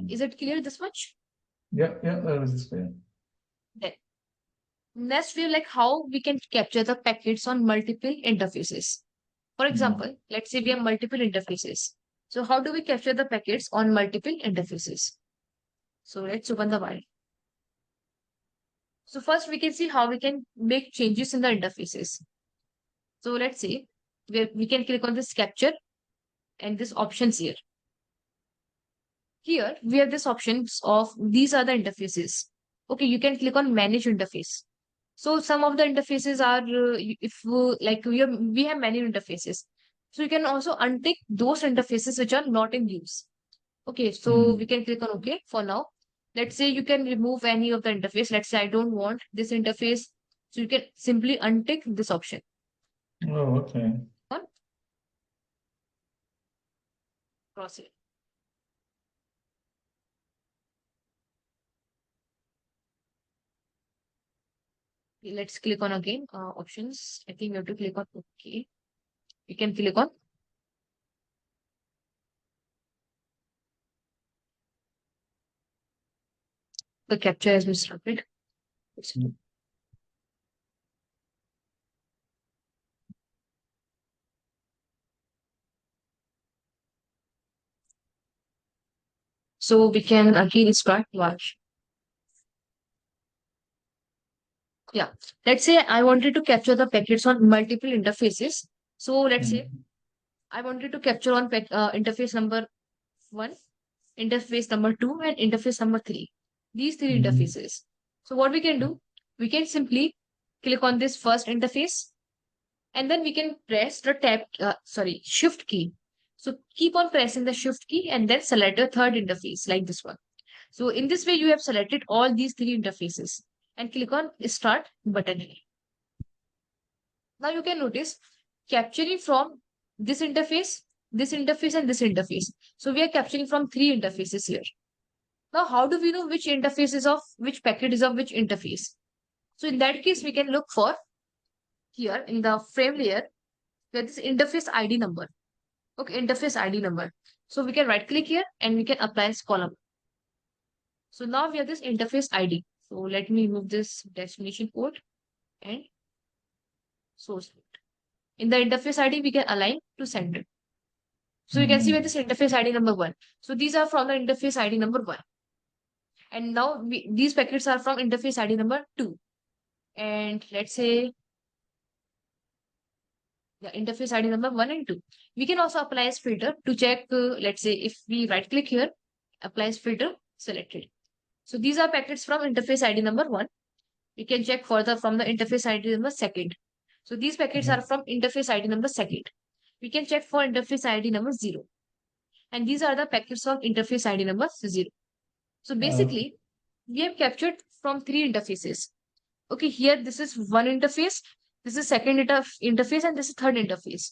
Is it clear this much? Yeah, that is clear. Then next we have like how we can capture the packets on multiple interfaces. For example, let's say we have multiple interfaces. So how do we capture the packets on multiple interfaces? So let's open the file. So first we can see how we can make changes in the interfaces. So let's say we can click on this capture and this options here. Here we have this options of these are the interfaces. Okay, you can click on manage interface. So some of the interfaces are we have many interfaces. So you can also untick those interfaces which are not in use. Okay, so we can click on OK for now. Let's say you can remove any of the interface. Let's say I don't want this interface So you can simply untick this option. Oh, okay. Cross it. Let's click on again options. I think we have to click on OK. You can click on the capture has been started. So we can again start watch. Yeah. Let's say I wanted to capture the packets on multiple interfaces. So let's say I wanted to capture on interface number 1, interface number 2, and interface number 3. These 3 interfaces. So what we can do, we can simply click on this first interface, and then we can press the shift key. So keep on pressing the shift key and then select your third interface like this one. So in this way, you have selected all these 3 interfaces and click on start button. Now you can notice capturing from this interface, and this interface. So we are capturing from 3 interfaces here. Now, how do we know which interface is of which packet is of which interface? So in that case, we can look for here in the frame layer, where this interface ID number. Okay, interface ID number. So we can right click here and we can apply this column. So now we have this interface ID. So let me move this destination port and source port. In the interface ID, we can align to center. So you can see where this interface ID number 1. So these are from the interface ID number 1. And now these packets are from interface ID number 2. And let's say the interface ID number 1 and 2. We can also apply as filter to check, let's say if we right click here, apply as filter selected. So these are packets from interface ID number 1. We can check further from the interface ID number 2. So these packets are from interface ID number 2. We can check for interface ID number 0. And these are the packets of interface ID number 0. So basically, we have captured from 3 interfaces. Okay, here this is one interface, this is second interface, and this is third interface.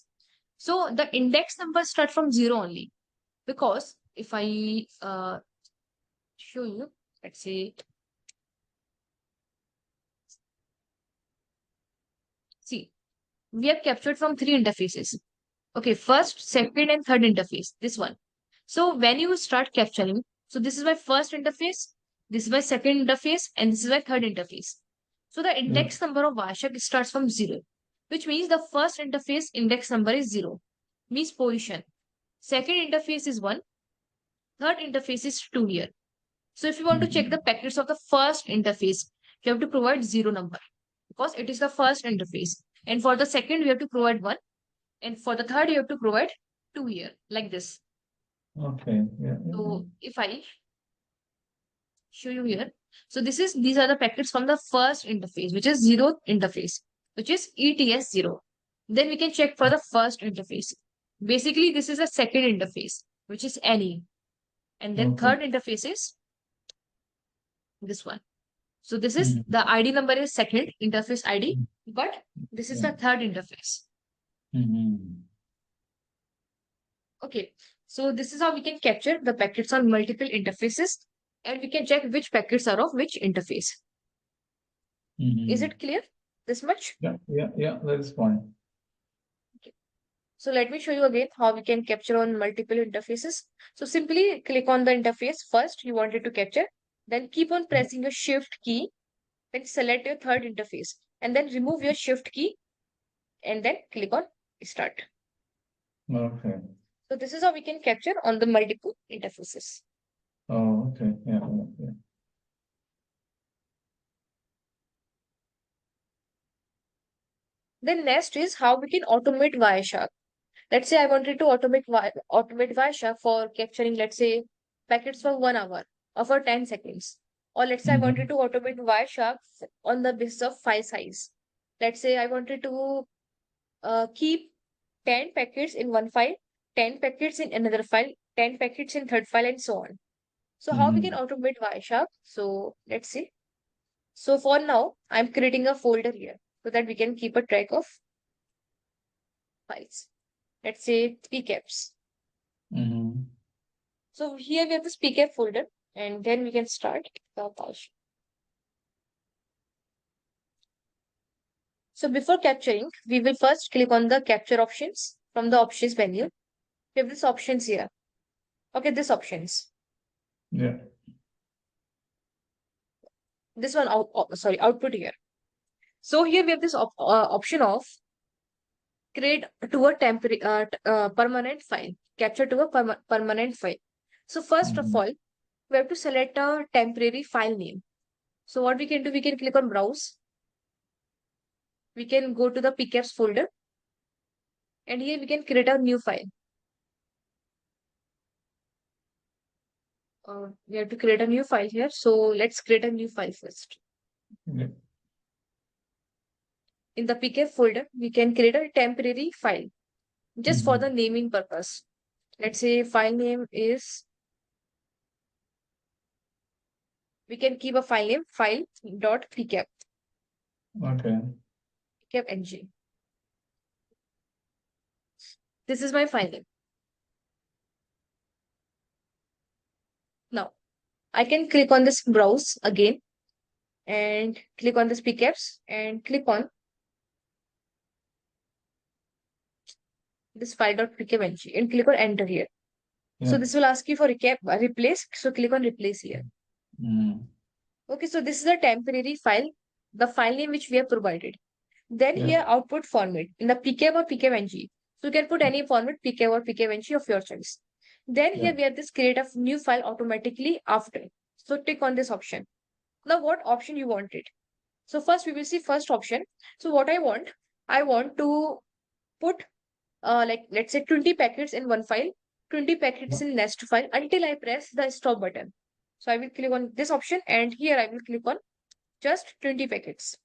So the index numbers start from 0 only. Because if I show you, let's say, see, we have captured from 3 interfaces. Okay, first, second, and third interface, this one. So when you start capturing, so this is my first interface, this is my second interface, and this is my third interface. So the index number of Wireshark starts from 0, which means the first interface index number is 0, means position. Second interface is 1, third interface is 2 here. So if you want to check the packets of the first interface, you have to provide 0 number because it is the first interface. And for the second, we have to provide 1. And for the third, you have to provide 2 here, like this. Okay. Yeah. So if I show you here, so these are the packets from the first interface, which is 0th interface, which is ETS 0. Then we can check for the first interface. Basically, this is the second interface, which is NE. And then third interface is this one. So this is the ID number is second interface ID, but this is the third interface. Okay, so this is how we can capture the packets on multiple interfaces, and we can check which packets are of which interface. Is it clear? This much? Yeah, that is fine. Okay. So let me show you again how we can capture on multiple interfaces. So simply click on the interface first you wanted to capture, then keep on pressing your shift key, then select your third interface, and then remove your shift key, and then click on start. Okay. So this is how we can capture on the multiple interfaces. Oh, okay. Yeah. Then next is how we can automate Wireshark. Let's say I wanted to automate Wireshark for capturing, let's say, packets for 1 hour or for 10 seconds. Or let's say I wanted to automate Wireshark on the basis of file size. Let's say I wanted to keep 10 packets in one file, 10 packets in another file, 10 packets in third file, and so on. So how we can automate Wireshark? So let's see. So for now, I'm creating a folder here so that we can keep a track of files. Let's say PCAPs. So here we have this PCAP folder, and then we can start the PowerShell. So before capturing, we will first click on the capture options from the options menu. We have these options here. Okay, these options. Yeah. This one output here. So here we have this option of create to a temporary permanent file, capture to a permanent file. So first of all, we have to select a temporary file name. So what we can do, we can click on browse. We can go to the PCAPs folder, and here we can create a new file. We have to create a new file here. So let's create a new file first. Yeah. In the PCAP folder, we can create a temporary file just for the naming purpose. Let's say file name is, we can keep a file name file.pcap. Okay. pcap-ng. This is my file name. Now, I can click on this browse again and click on this PCAPs and click on this file.pcap-ng and click on enter here. Yeah. So this will ask you for replace. So click on replace here. Okay, so this is a temporary file, the file name which we have provided. Then here output format in the PCAP or PCAP-ng. So you can put any format, PCAP or PCAP-ng of your choice. Then here we have this create a new file automatically after. So tick on this option. Now what option you wanted? So first we will see first option. So what I want to put like let's say 20 packets in one file, 20 packets in next file until I press the stop button. So I will click on this option and here I will click on just 20 packets.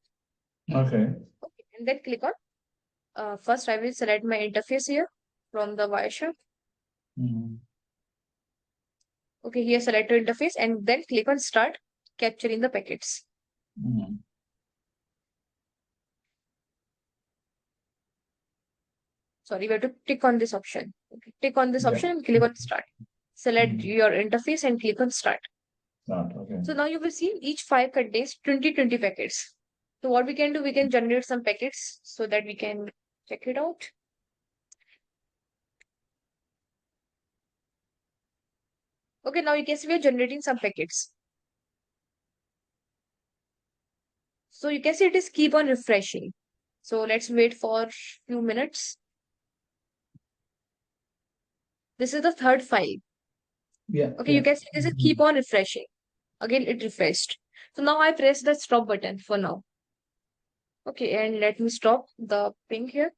Okay, and then click on first I will select my interface here from the Wireshark. Okay, here select your interface and then click on start capturing the packets. Sorry, we have to tick on this option. Okay, tick on this option and click on start. Select your interface and click on start. Okay. So now you will see each file contains 20 packets. So what we can do, we can generate some packets so that we can check it out. Okay, now you can see we are generating some packets. So you can see it is keep on refreshing. So let's wait for a few minutes. This is the third file. Yeah. Okay, you can see this is keep on refreshing. Again, it refreshed. So now I press the stop button for now. Okay, and let me stop the ping here.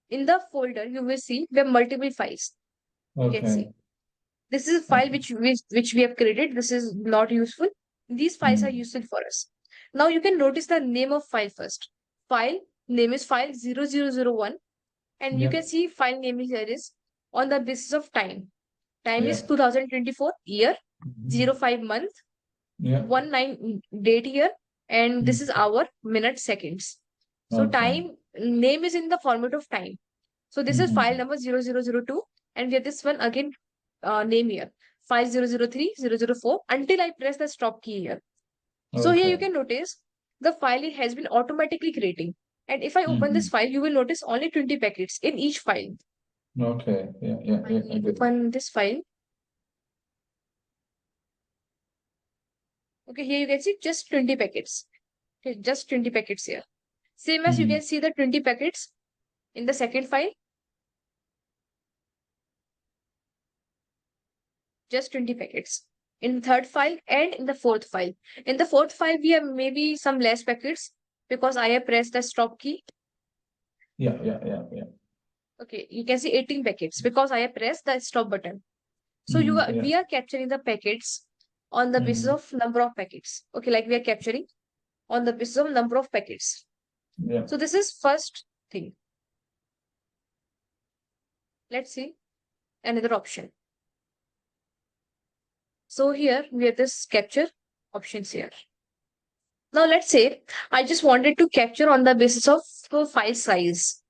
In the folder, you will see we have multiple files. Okay. You can see. This is a file which we have created. This is not useful. These files are useful for us. Now you can notice the name of file first. File name is file 0001. And you can see file name here is on the basis of time. Time is 2024 year, 05 month, 19 date here, and this is hour, minute, seconds. So time name is in the format of time. So this is file number 0002, and we have this one again name here 5003 004 until I press the stop key here. So here you can notice the file has been automatically creating. And if I open this file, you will notice only 20 packets in each file. Okay. I open this file. Okay, here you can see just 20 packets. Okay, just 20 packets here. Same as you can see the 20 packets in the second file. Just 20 packets. In the third file and in the fourth file. In the fourth file, we have maybe some less packets because I have pressed the stop key. Yeah. Okay, you can see 18 packets because I have pressed the stop button. So we are capturing the packets on the basis of number of packets. Okay, like we are capturing on the basis of number of packets. Yeah. So this is first thing. Let's see another option. So here we have this capture options here. Now let's say I just wanted to capture on the basis of file size.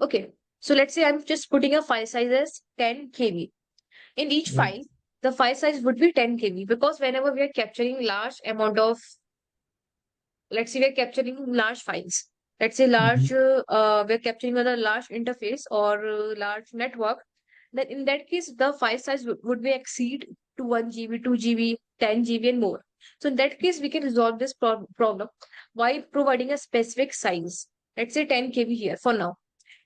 Okay, so let's say I'm just putting a file size as 10 KB. In each file, the file size would be 10 KB because whenever we are capturing large amount of, let's say we're capturing large files. Let's say we're capturing on a large interface or large network. Then in that case, the file size would be exceed to 1 GB, 2 GB, 10 GB and more. So in that case, we can resolve this problem by providing a specific size. Let's say 10 KB here for now.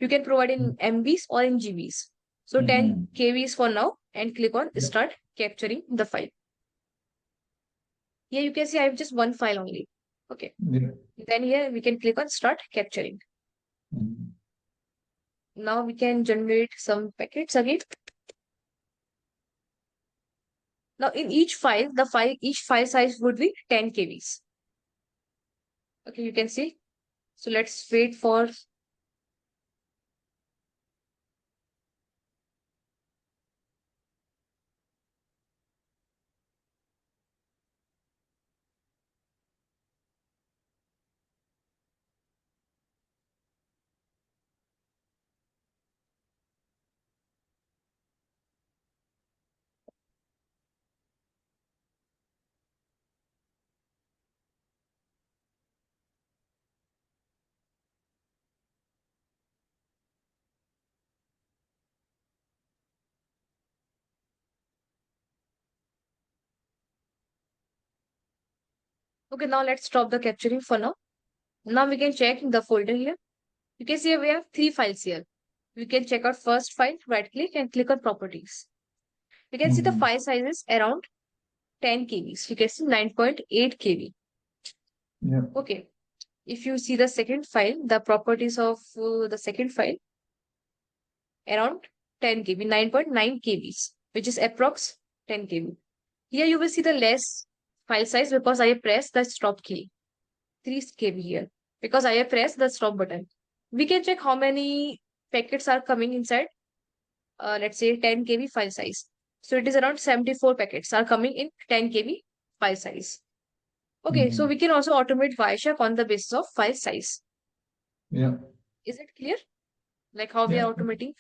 You can provide in MBs or in GBs. So 10 KBs for now and click on start capturing the file. Here you can see I have just one file only. Okay. Then here we can click on start capturing. Now we can generate some packets again. Now in each file, each file size would be 10 KBs. Okay, you can see. So let's wait for okay, now let's stop the capturing for now. Now we can check the folder here. You can see we have 3 files here. We can check out first file, right click and click on properties. You can see the file size is around 10 KBs. You can see 9.8 KB. Okay. If you see the second file, the properties of the second file, around 10 KB, 9.9 KBs, which is approx 10 KB. Here you will see the less file size because I have pressed the stop key. 3 KB here because I have pressed the stop button. We can check how many packets are coming inside. Let's say 10 KB file size. So it is around 74 packets are coming in 10 KB file size. Okay, so we can also automate Wireshark on the basis of file size. Yeah. Is it clear? Like how we are automating?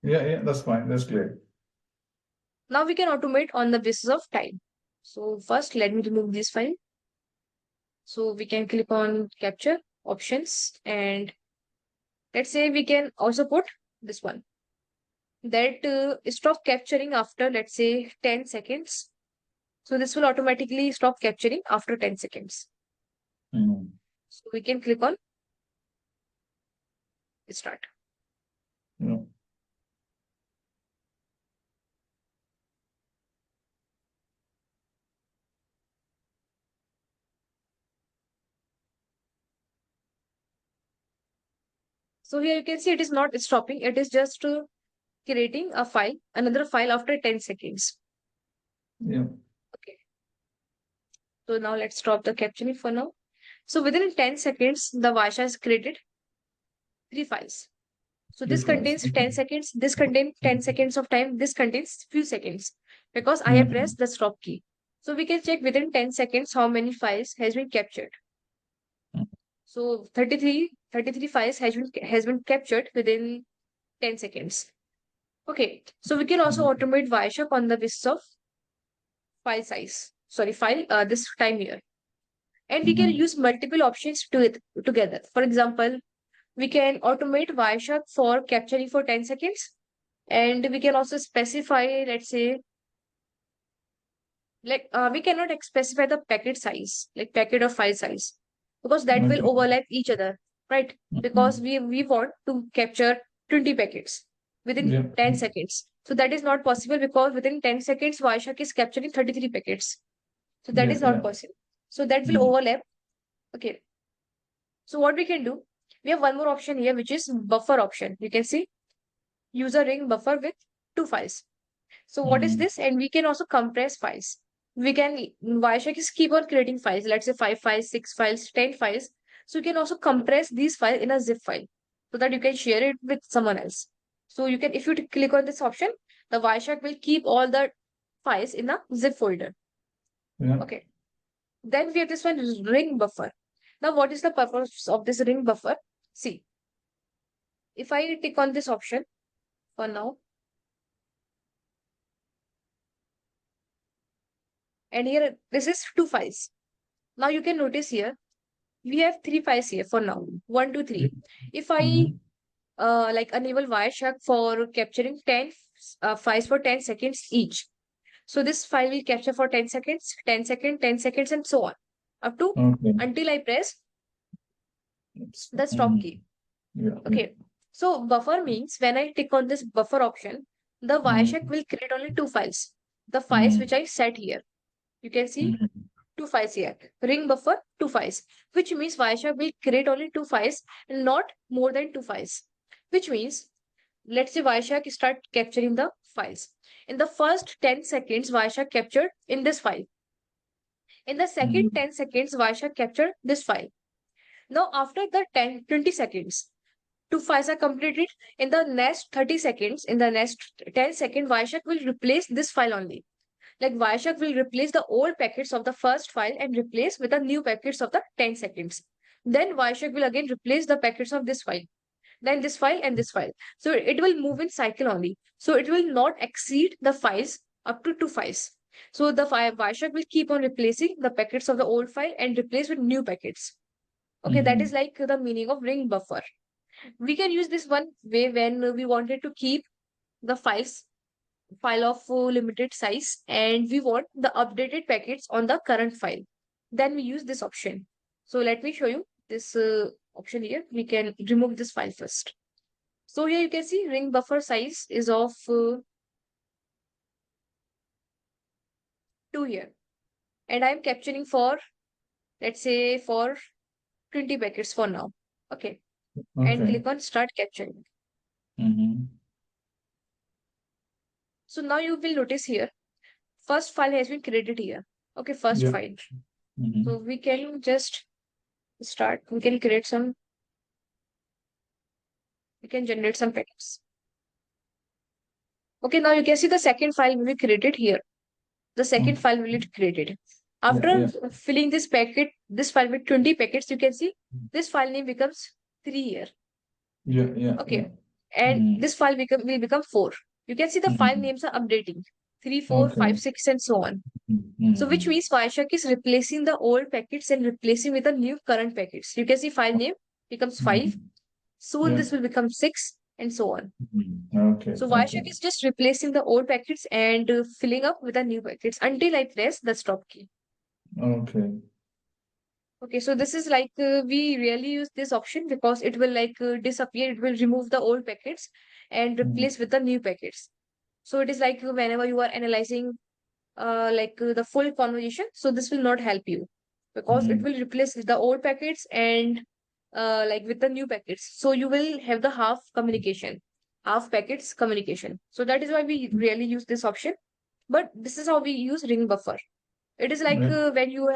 Yeah, that's fine. That's clear. Now we can automate on the basis of time. So first, let me remove this file. So we can click on capture options and let's say we can also put this one that stop capturing after, let's say 10 seconds. So this will automatically stop capturing after 10 seconds. So we can click on start. So here you can see it is not stopping. It is just creating a file, another file after 10 seconds. Okay. So now let's stop the captioning for now. So within 10 seconds, the Wireshark has created 3 files. So this contains 10 seconds, this contains 10 seconds of time, this contains few seconds because I have pressed the stop key. So we can check within 10 seconds how many files has been captured. So 33 files has been captured within 10 seconds. Okay, so we can also automate Wireshark on the basis of file size. Sorry, this time here. And we can use multiple options together. For example, we can automate Wireshark for capturing for 10 seconds. And we can also specify, let's say, like we cannot specify the packet size, like packet or file size, because that will overlap each other, right? Because we want to capture 20 packets within 10 seconds. So that is not possible because within 10 seconds, Wireshark is capturing 33 packets. So that is not possible. So that will overlap. Okay. So what we can do, we have one more option here, which is buffer option. You can see user ring buffer with 2 files. So what is this? And we can also compress files. We can, Wireshark is keep on creating files. Let's say 5 files, 6 files, 10 files. So you can also compress these files in a zip file so that you can share it with someone else. So you can, if you click on this option, the Wireshark will keep all the files in a zip folder. Okay. Then we have this one ring buffer. Now, what is the purpose of this ring buffer? See, if I tick on this option for now, and here this is 2 files. Now you can notice here, we have 3 files here for now. 1, 2, 3. If I like enable Wireshark for capturing 10 files for 10 seconds each. So this file will capture for 10 seconds, 10 seconds, 10 seconds, and so on. Up to until I press the stop key. Okay. So buffer means when I tick on this buffer option, the Wireshark will create only 2 files. The files which I set here. You can see 2 files here. Ring buffer, 2 files. Which means Wireshark will create only 2 files and not more than 2 files. Which means, let's say Wireshark start capturing the files. In the first 10 seconds, Wireshark captured in this file. In the second 10 seconds, Wireshark captured this file. Now, after the 20 seconds, 2 files are completed. In the next 30 seconds, in the next 10 seconds, Wireshark will replace this file only. Like Wireshark will replace the old packets of the first file and replace with the new packets of the 10 seconds. Then Wireshark will again replace the packets of this file. Then this file and this file. So it will move in cycle only. So it will not exceed the files up to 2 files. So the Wireshark will keep on replacing the packets of the old file and replace with new packets. Okay, that is like the meaning of ring buffer. We can use this one way when we wanted to keep the file of limited size and we want the updated packets on the current file. Then we use this option. So let me show you this option here. We can remove this file first. So here you can see ring buffer size is of 2 here. And I'm capturing for, let's say, for 20 packets for now. Okay. And click on start capturing. So now you will notice here, first file has been created here. Okay, first file. So we can just start. We can create some. We can generate some packets. Okay, now you can see the second file will be created here. The second file will be created. After filling this packet, this file with 20 packets, you can see this file name becomes 3 here. Okay. And this file will become 4. You can see the file names are updating. 3, 4, 5, 6, and so on. So which means Wireshark is replacing the old packets and replacing with the new current packets. You can see file name becomes 5. Soon this will become 6 and so on. So Wireshark is just replacing the old packets and filling up with the new packets until I press the stop key. Okay, so this is like we really use this option because it will like disappear. It will remove the old packets and replace with the new packets. So it is like whenever you are analyzing the full conversation, so this will not help you because it will replace the old packets and like with the new packets. So you will have the half communication, half packets communication. So that is why we really use this option. But this is how we use ring buffer. It is like when you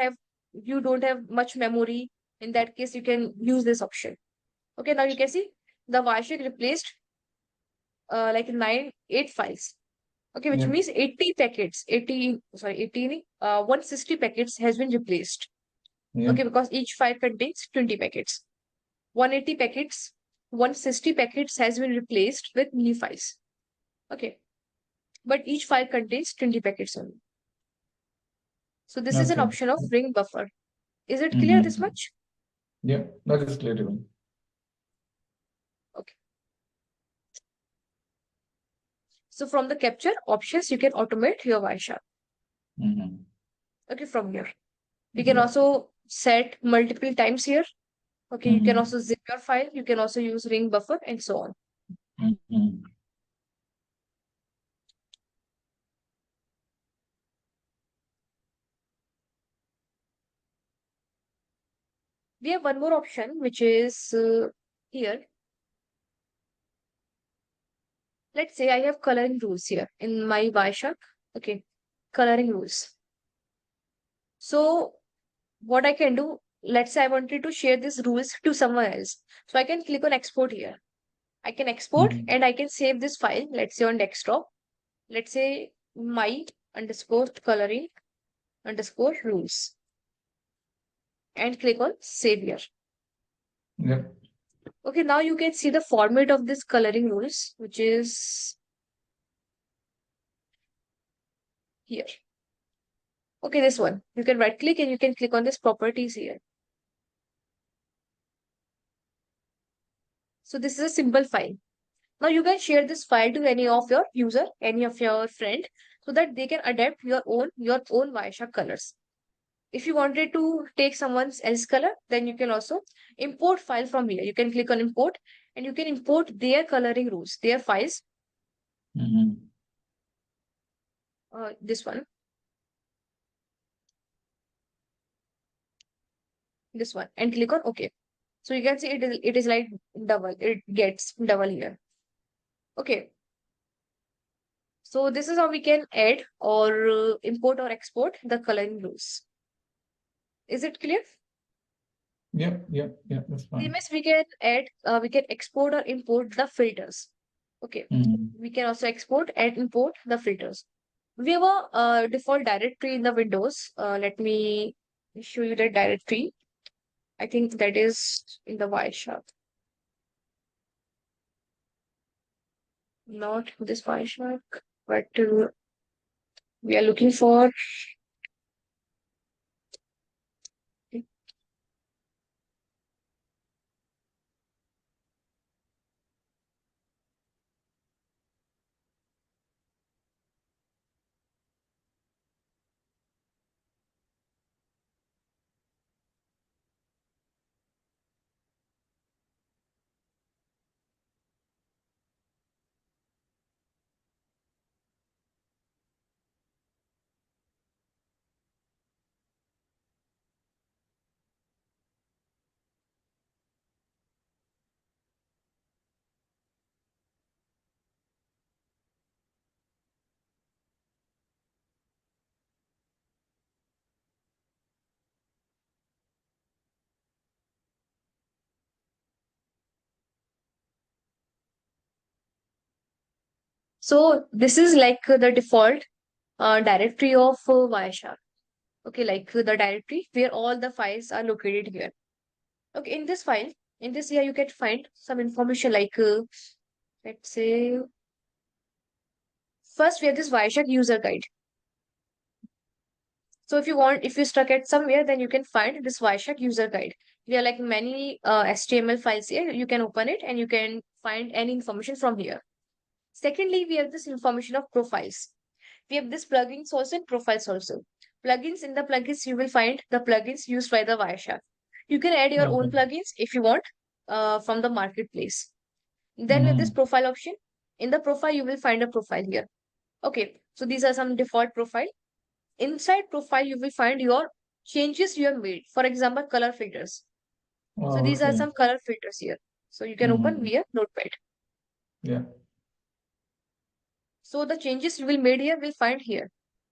don't have much memory. In that case, you can use this option. Okay, now you can see the Wireshark replaced like 8 files. Okay, which means 80 packets, 160 packets has been replaced. Okay, because each file contains 20 packets. 180 packets, 160 packets has been replaced with new files. Okay, but each file contains 20 packets only. So this is an option of ring buffer. Is it clear this much? Yeah, that is clear even. Okay. So from the capture options, you can automate your Wireshark. Okay, from here. You can also set multiple times here. Okay, you can also zip your file. You can also use ring buffer and so on. We have one more option, which is here. Let's say I have coloring rules here in my Wireshark. Okay, coloring rules. So what I can do, let's say I wanted to share these rules to someone else. So I can click on export here. I can export and I can save this file, let's say on desktop. Let's say my _coloring_rules. and click on Save Here. Yep. Okay, now you can see the format of this coloring rules, which is here. Okay, this one. You can right click and you can click on this properties here. So this is a simple file. Now you can share this file to any of your user, any of your friend, so that they can adapt your own Wireshark colors. If you wanted to take someone else's color, then you can also import file from here. You can click on import and you can import their coloring rules, their files. This one. This one, and click on OK. So you can see it is like double. It gets double here. Okay. So this is how we can add or import or export the coloring rules. Is it clear? Yep, that's fine. CMS we can add, we can export or import the filters. Okay. We can also export and import the filters. We have a default directory in the Windows. Let me show you the directory. I think that is in the Wireshark. Not this Wireshark, but we are looking for. So this is like the default directory of Wireshark. Okay, like the directory where all the files are located here. Okay, in this file, in this here, you can find some information like, let's say, first we have this Wireshark user guide. So if you're stuck at somewhere, then you can find this Wireshark user guide. There are like many HTML files here. You can open it and you can find any information from here. Secondly, we have this information of profiles. We have this plugins also and profiles also. Plugins, in the plugins, you will find the plugins used by the Wireshark. You can add your own plugins if you want from the marketplace. Then with this profile option, in the profile, you will find a profile here. Okay, so these are some default profile. Inside profile, you will find your changes you have made. For example, color filters. So these are some color filters here. So you can open via Notepad. Yeah. So the changes you will made here will find here.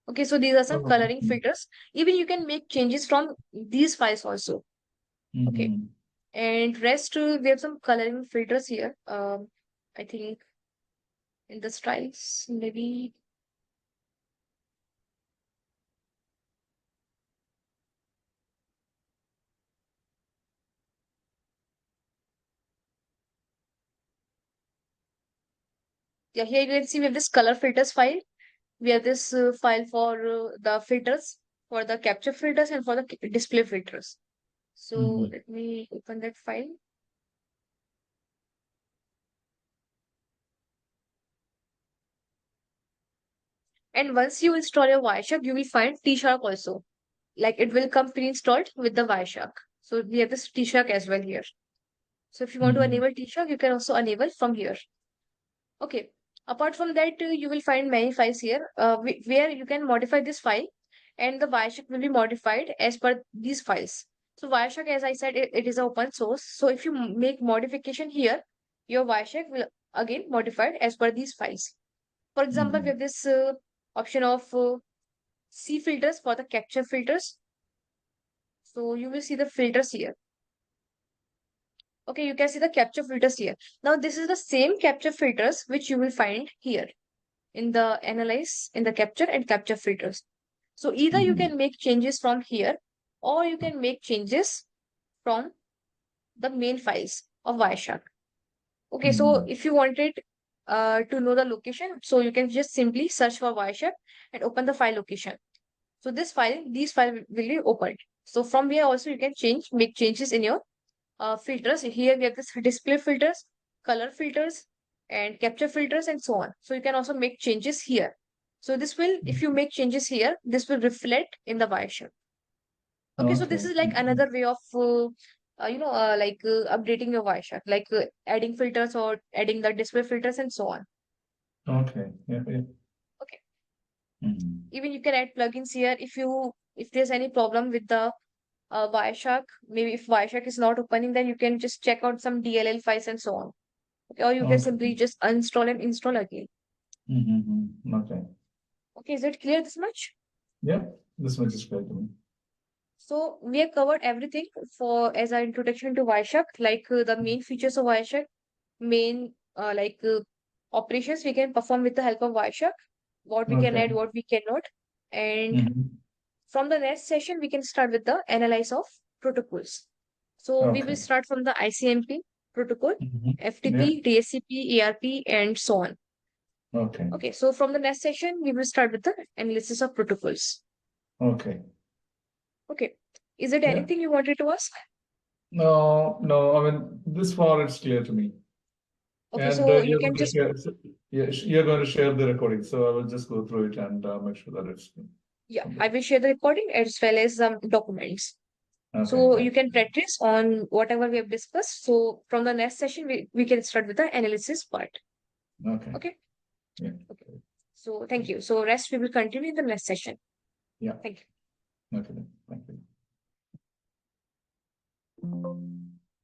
Okay, so these are some coloring filters. Even you can make changes from these files also. Okay, and rest we have some coloring filters here. I think in the styles maybe. Yeah, here you can see we have this color filters file. We have this file for the filters, for the capture filters and for the display filters. So let me open that file. And once you install your Wireshark, you will find T-Shark also. Like it will come pre-installed with the Wireshark. So we have this T-Shark as well here. So if you want to enable T-Shark, you can also enable from here. Okay. Apart from that, you will find many files here where you can modify this file and the Wireshark will be modified as per these files. So Wireshark, as I said, it is open source. So if you make modification here, your Wireshark will again modified as per these files. For example, we have this option of C filters for the capture filters. So you will see the filters here. Okay, you can see the capture filters here. Now this is the same capture filters which you will find here in the analyze, in the capture and capture filters. So either you can make changes from here or you can make changes from the main files of Wireshark. Okay, so if you wanted to know the location, so you can just simply search for Wireshark and open the file location. So these files will be opened. So from here also you can make changes in your filters. Here we have this display filters, color filters, and capture filters, and so on. So you can also make changes here. So this will, if you make changes here, this will reflect in the Wireshark. Okay, so this is like another way of updating your Wireshark, like adding filters or adding the display filters and so on. Okay. Yeah. Okay. Even you can add plugins here if there's any problem with the Wireshark. Maybe if Wireshark is not opening, then you can just check out some DLL files and so on. Okay, or you can simply just uninstall and install again. Okay. Okay, is it clear this much? Yeah, this much is clear to me. So we have covered everything for as an introduction to Wireshark, like the main features of Wireshark, main operations we can perform with the help of Wireshark, what we can add, what we cannot, and from the next session we can start with the analysis of protocols. So we will start from the ICMP protocol, FTP, DHCP, ERP, and so on. Okay. So from the next session we will start with the analysis of protocols. Okay. Is it anything you wanted to ask? No. I mean, this far it's clear to me. Okay, and so you can just you're going to share the recording, so I will just go through it and make sure that it's I will share the recording as well as some documents. So you can practice on whatever we have discussed. So from the next session, we can start with the analysis part. Okay. Yeah. Okay. So thank you. So rest we will continue in the next session. Yeah. Thank you. Okay. Thank you.